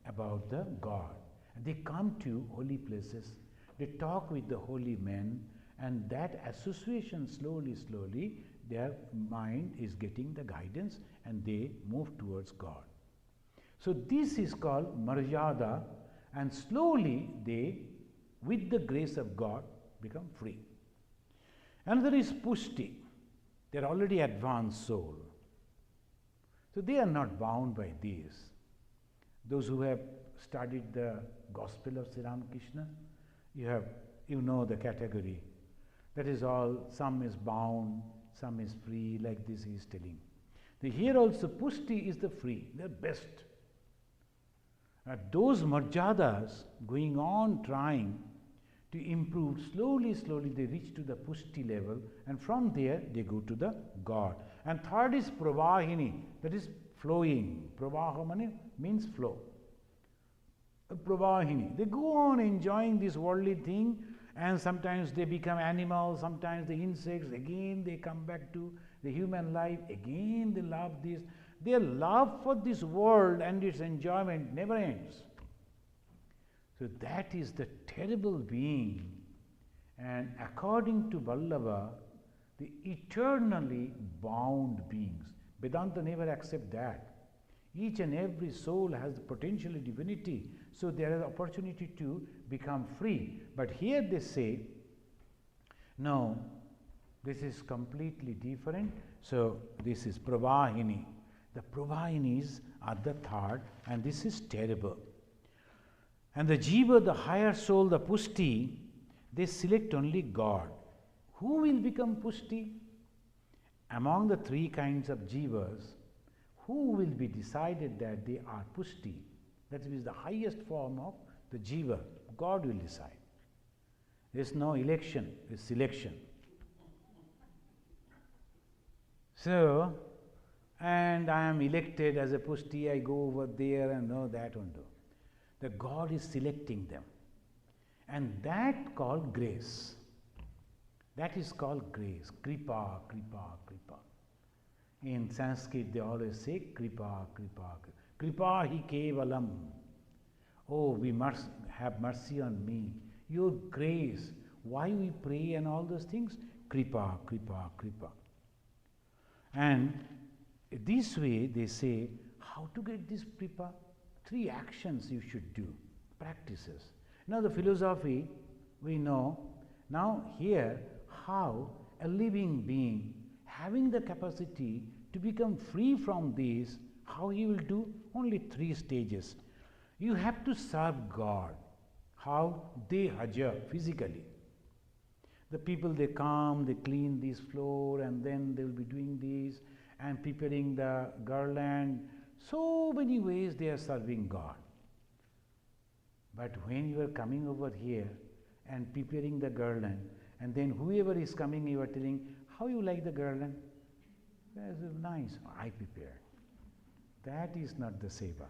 about the God. And they come to holy places, they talk with the holy men, and that association slowly, their mind is getting the guidance and they move towards God. So this is called Marjada, and slowly they, with the grace of God, become free. Another is Pushti. They are already advanced soul. So they are not bound by this. Those who have studied the Gospel of Sri Ramakrishna, you know the category. That is all, some is bound, some is free, like this he is telling. Here also Pushti is the free, they are best. Those Marjadas going on trying to improve, slowly they reach to the Pushti level, and from there they go to the God. And third is Pravahini, that is flowing. Pravaha means flow. Pravahini, they go on enjoying this worldly thing, and sometimes they become animals, sometimes the insects, again they come back to the human life, again they love this. Their love for this world and its enjoyment never ends. So that is the terrible being. And according to Vallabha, the eternally bound beings. Vedanta never accepts that. Each and every soul has the potential of divinity, so there is opportunity to become free. But here they say, no, this is completely different. So this is Pravahini. The Pravahinis are the third, and this is terrible. And the Jeeva, the higher soul, the Pushti, they select only God. Who will become Pushti? Among the three kinds of Jivas, who will be decided that they are Pushti? That is the highest form of the Jiva. God will decide. There is no election, there is selection. So, and I am elected as a Pushti, I go over there and no, that won't do. The God is selecting them. And that called grace. That is called grace. Kripa, Kripa, Kripa. In Sanskrit they always say Kripa, Kripa, Kripa hi kevalam. Oh, we must have mercy on me. Your grace. Why we pray and all those things? Kripa, Kripa, Kripa. And this way they say, how to get this Kripa? 3 actions you should do, practices. Now the philosophy, we know. Now here, how a living being having the capacity to become free from these, how he will do? Only 3 stages. You have to serve God. How? Dehaja, physically. The people, they come, they clean this floor, and then they will be doing this and preparing the garland. So many ways they are serving God. But when you are coming over here and preparing the garland, and then whoever is coming, you are telling, how you like the garland? That's nice. I prepared. That is not the seva.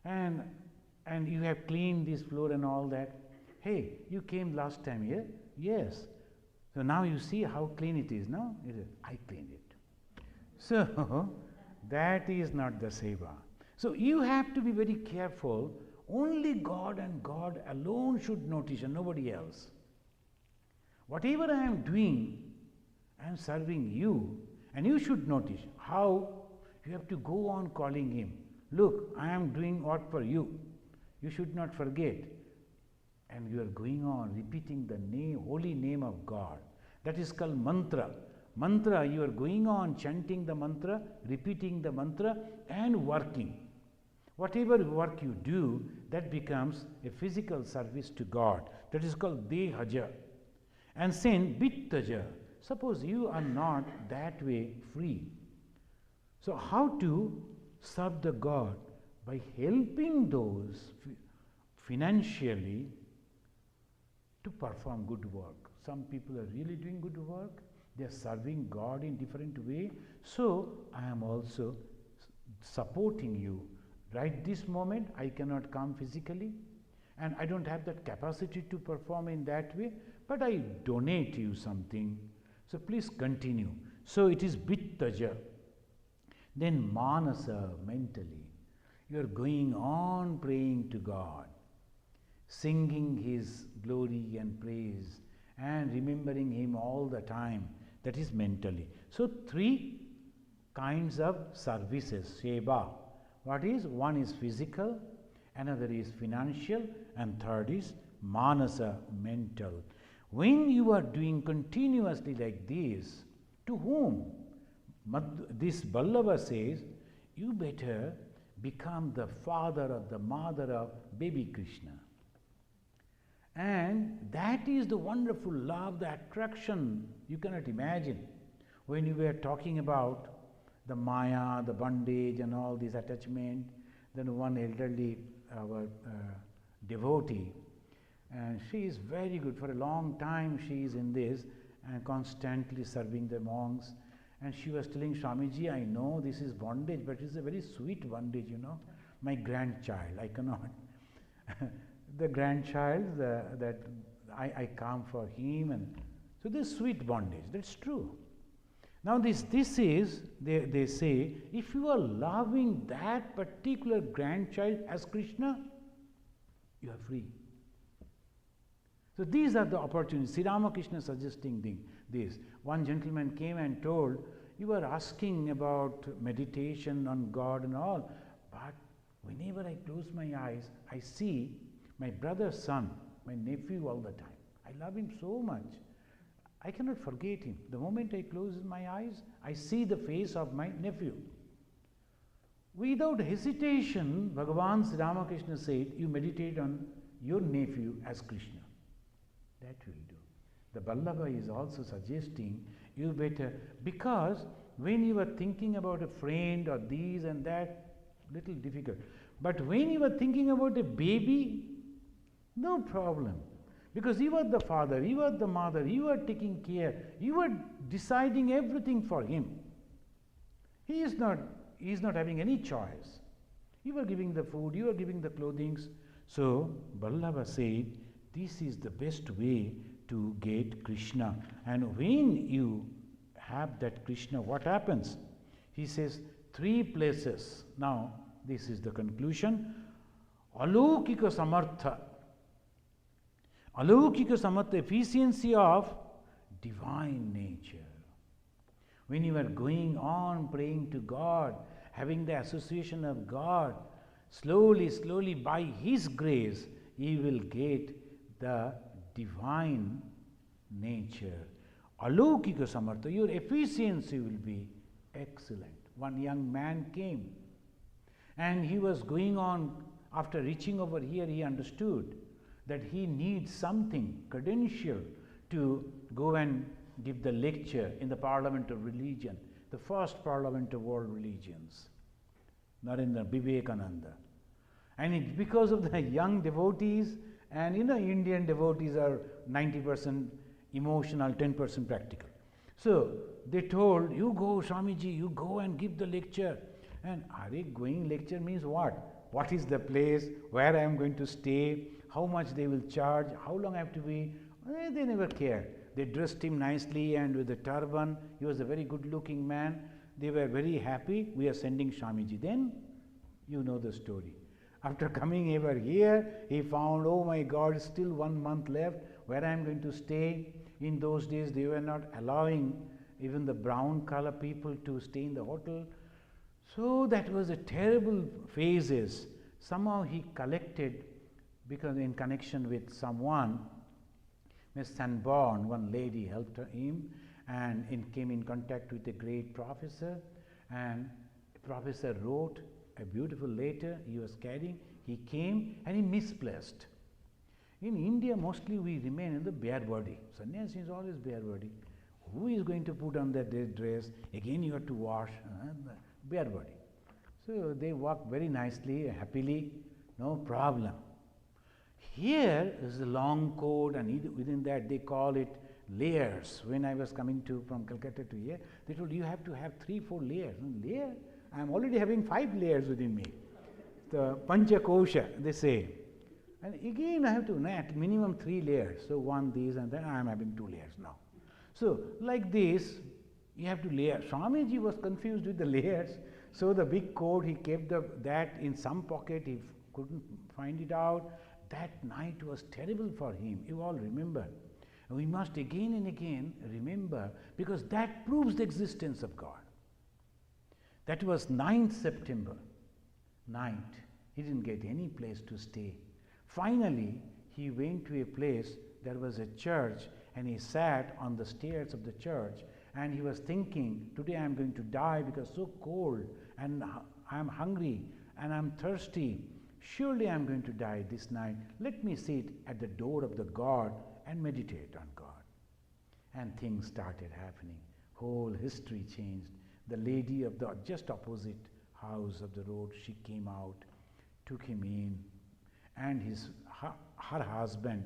And you have cleaned this floor and all that. Hey, you came last time here? Yes. So now you see how clean it is, no? It is, I cleaned it. So that is not the seva. So you have to be very careful. Only God and God alone should notice and nobody else. Whatever I am doing, I am serving you, and you should notice. How? You have to go on calling him. Look, I am doing what for you. You should not forget. And you are going on repeating the name, holy name of God. That is called mantra. Mantra, you are going on chanting the mantra, repeating the mantra, and working. Whatever work you do, that becomes a physical service to God. That is called dehaja. And then vittaja. Suppose you are not that way free. So how to serve the God? By helping those financially to perform good work. Some people are really doing good work. They are serving God in different way. So I am also supporting you. Right this moment, I cannot come physically, and I don't have that capacity to perform in that way, but I donate you something. So please continue. So it is vittaja. Then manasa, mentally. You are going on praying to God, singing His glory and praise, and remembering Him all the time. That is mentally. So 3 kinds of services, seva. What is? One is physical, another is financial, and third is manasa, mental. When you are doing continuously like this, to whom? This Vallabha says, you better become the father or the mother of baby Krishna. And that is the wonderful love, the attraction you cannot imagine. When you were talking about the maya, the bondage and all this attachment, then one elderly devotee, and she is very good. For a long time she is in this and constantly serving the monks. And she was telling Swamiji, I know this is bondage, but it's a very sweet bondage, you know. My grandchild, I cannot. The grandchild, that I come for him, and so this sweet bondage, that's true. Now this is, they say, if you are loving that particular grandchild as Krishna, you are free. So these are the opportunities. Sri Ramakrishna suggesting things. this. One gentleman came and told, you are asking about meditation on God and all, but whenever I close my eyes, I see my brother's son, my nephew all the time. I love him so much. I cannot forget him. The moment I close my eyes, I see the face of my nephew. Without hesitation, Bhagavan Sri Ramakrishna said, you meditate on your nephew as Krishna. That will do. The Vallabha is also suggesting you better, because when you are thinking about a friend or these and that, little difficult. But when you are thinking about a baby, no problem. Because you are the father, you are the mother, you are taking care, you are deciding everything for him. He is not having any choice. You are giving the food, you are giving the clothing. So Vallabha said, this is the best way to get Krishna. And when you have that Krishna, what happens? He says, 3 places. Now, this is the conclusion. Alaukika samartha. Alaukika samartha, efficiency of divine nature. When you are going on praying to God, having the association of God, slowly, slowly by His grace, you will get the divine nature. Alaukika samartha, your efficiency will be excellent. One young man came and he was going on, after reaching over here, he understood that he needs something, credential, to go and give the lecture in the Parliament of Religion, the first Parliament of World Religions, Narendra Vivekananda. And it's because of the young devotees, and Indian devotees are 90% emotional, 10% practical. So they told, you go, Swamiji, you go and give the lecture. And going lecture means what? What is the place, where I am going to stay, how much they will charge, how long I have to be. They never care. They dressed him nicely and with a turban. He was a very good looking man. They were very happy. We are sending Swamiji. Then you know the story. After coming over here, he found, oh my God, still 1 month left, where I am going to stay. In those days, they were not allowing even the brown color people to stay in the hotel. So that was a terrible phases. Somehow he collected, because in connection with someone, Miss Sanborn, one lady helped him and came in contact with a great professor, and the professor wrote a beautiful letter he was carrying. He came and he misplaced. In India, mostly we remain in the bare body. Sannyasi is always bare body. Who is going to put on that dress? Again you have to wash, bare body. So they walk very nicely, happily, no problem. Here is a long coat, and within that they call it layers. When I was coming from Calcutta to here, they told you have to have 3-4 layers. Layer? I am already having 5 layers within me. The Panchakosha, they say. And again I have to at minimum 3 layers. So one, these, and then I am having 2 layers now. So like this, you have to layer. Swamiji was confused with the layers. So the big coat, he kept that in some pocket, he couldn't find it out. That night was terrible for him. You all remember. We must again and again remember, because that proves the existence of God. That was 9th September night. He didn't get any place to stay. Finally, he went to a place, there was a church, and he sat on the stairs of the church, and he was thinking, today I am going to die because so cold, and I am hungry, and I am thirsty. Surely I am going to die this night. Let me sit at the door of the God and meditate on God. And things started happening. Whole history changed. The lady of the just opposite house of the road, she came out, took him in, and her husband,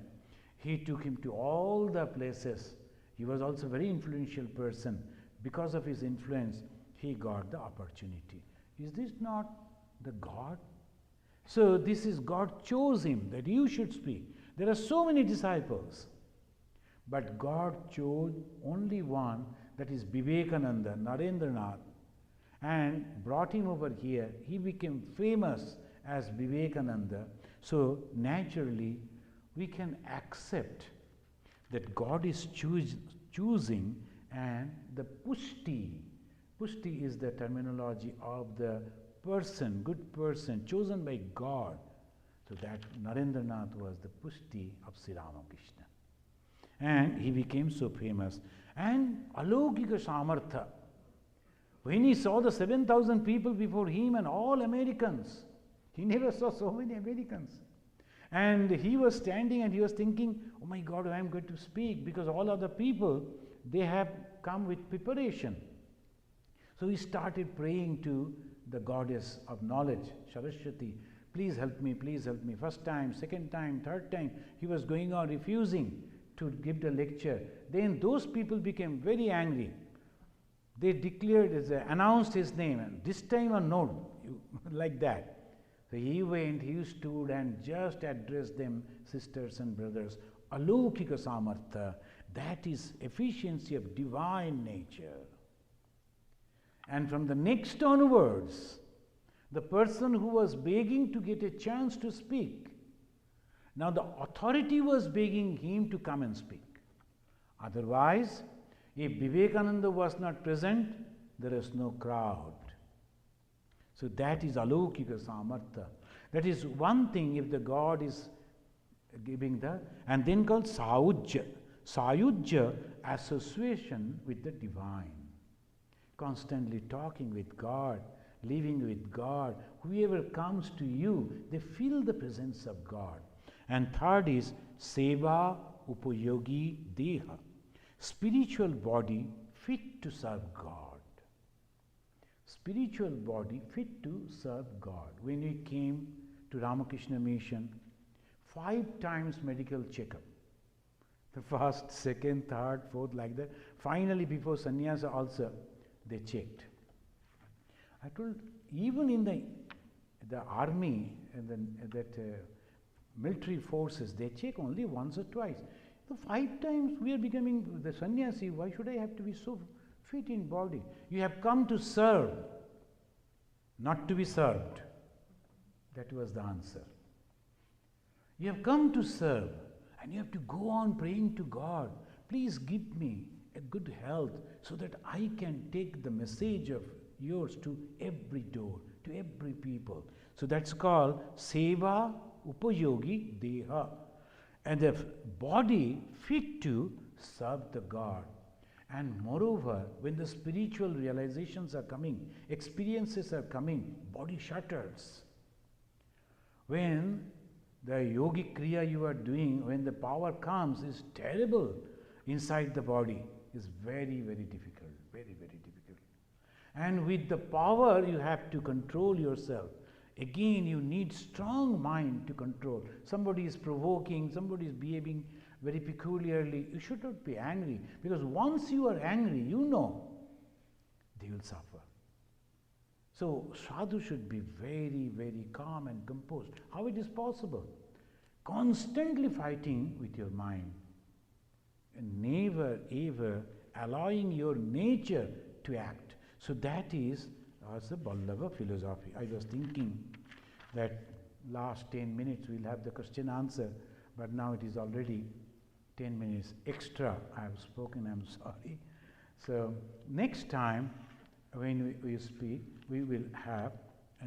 he took him to all the places. He was also a very influential person. Because of his influence, he got the opportunity. Is this not the God? So this is God chose him that you should speak. There are so many disciples, but God chose only one, that is Vivekananda, Narendranath, and brought him over here. He became famous as Vivekananda. So naturally, we can accept that God is choosing, and the pushti. Pushti is the terminology of the person, good person, chosen by God. So that Narendranath was the pushti of Sri Ramakrishna. And he became so famous. And Alaukika Samartha. When he saw the 7,000 people before him and all Americans, he never saw so many Americans. And he was standing and he was thinking, oh my God, I am going to speak, because all other people, they have come with preparation. So he started praying to the goddess of knowledge, Saraswati, please help me, please help me. First time, second time, third time, he was going on refusing to give the lecture. Then those people became very angry. They declared, announced his name, and this time or no, like that. So he went, he stood and just addressed them, sisters and brothers, Alaukika Samartha, that is efficiency of divine nature. And from the next onwards, the person who was begging to get a chance to speak, now the authority was begging him to come and speak. Otherwise, if Vivekananda was not present, there is no crowd. So that is Alaukika Samartha. That is one thing if the God is giving the, and then called Saujya. Sayujya, association with the divine. Constantly talking with God, living with God. Whoever comes to you, they feel the presence of God. And third is Seva Upayogi Deha. Spiritual body fit to serve God. Spiritual body fit to serve God. When we came to Ramakrishna Mission, 5 times medical checkup. The first, second, third, fourth, like that. Finally, before sannyasa also, they checked. I told, even in the army and military forces, they check only once or twice. So 5 times we are becoming the sannyasi. Why should I have to be so fit in body? You have come to serve, not to be served. That was the answer. You have come to serve, and you have to go on praying to God. Please give me a good health so that I can take the message of yours to every door, to every people. So that's called Seva Upayogi Deha. And the body fit to serve the God. And moreover, when the spiritual realizations are coming, experiences are coming, body shatters. When the yogic kriya you are doing, when the power comes, is terrible inside the body. Is very, very difficult, very, very difficult. And with the power, you have to control yourself. Again, you need strong mind to control. Somebody is provoking, somebody is behaving very peculiarly. You should not be angry, because once you are angry, you know they will suffer. So sadhu should be very, very calm and composed. How it is possible? Constantly fighting with your mind, and never ever allowing your nature to act. So that is as the Vallabha philosophy. I was thinking that last 10 minutes we'll have the question answer, but now it is already 10 minutes extra I have spoken, I'm sorry. So next time when we speak, we will have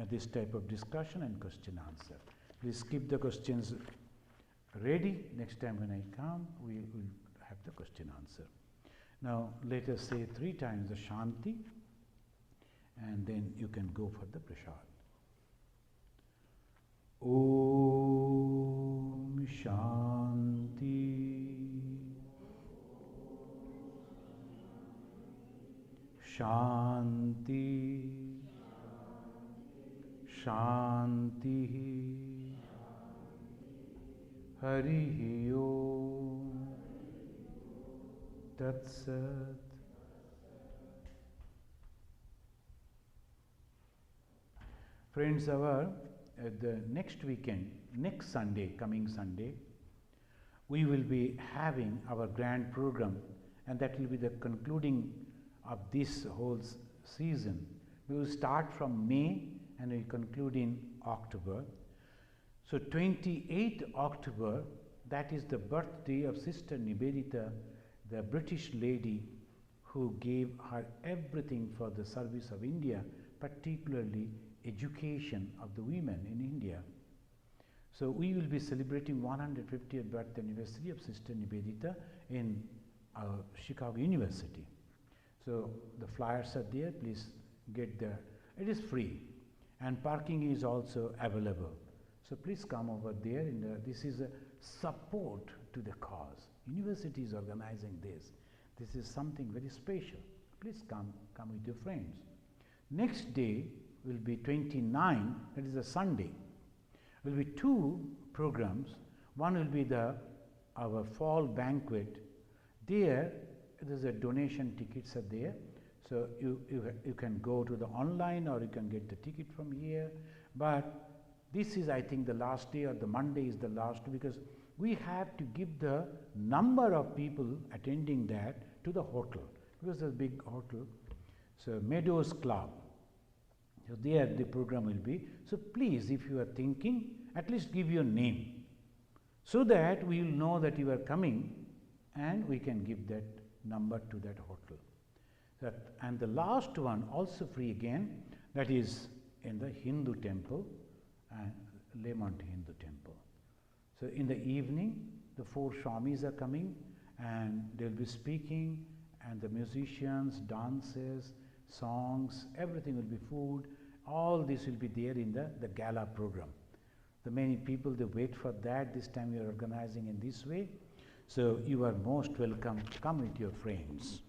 this type of discussion and question answer. Please keep the questions ready. Next time when I come, we will have the question answer. Now let us say 3 times the Shanti, and then you can go for the prasad. Om Shanti Shanti Shanti Harihi Om Tat Sat. Friends, the next weekend, next Sunday, coming Sunday, we will be having our grand program, and that will be the concluding of this whole season. We will start from May and we conclude in October. So 28th October, that is the birthday of Sister Nivedita, the British lady who gave her everything for the service of India, particularly education of the women in India. So we will be celebrating 150th birthday anniversary of Sister Nivedita in Chicago University. So the flyers are there, please get there. It is free and parking is also available. So please come over there. This is a support to the cause. University is organizing this. This is something very special. Please come with your friends. Next day will be 29, that is a Sunday. Will be two programs. One will be our fall banquet. There is a donation, tickets are there. So you can go to the online or you can get the ticket from here. But this is, I think, the last day, or the Monday is the last, because we have to give the number of people attending that to the hotel, because it's a big hotel. So Meadows Club. So there the program will be. So please, if you are thinking, at least give your name, so that we will know that you are coming and we can give that number to that hotel. And the last one, also free again, that is in the Hindu temple, Lemont Hindu temple. So in the evening, the 4 Swamis are coming and they'll be speaking, and the musicians, dances, songs, everything will be food. All this will be there in the gala program. The many people, they wait for that. This time we are organizing in this way. So you are most welcome. Come with your friends.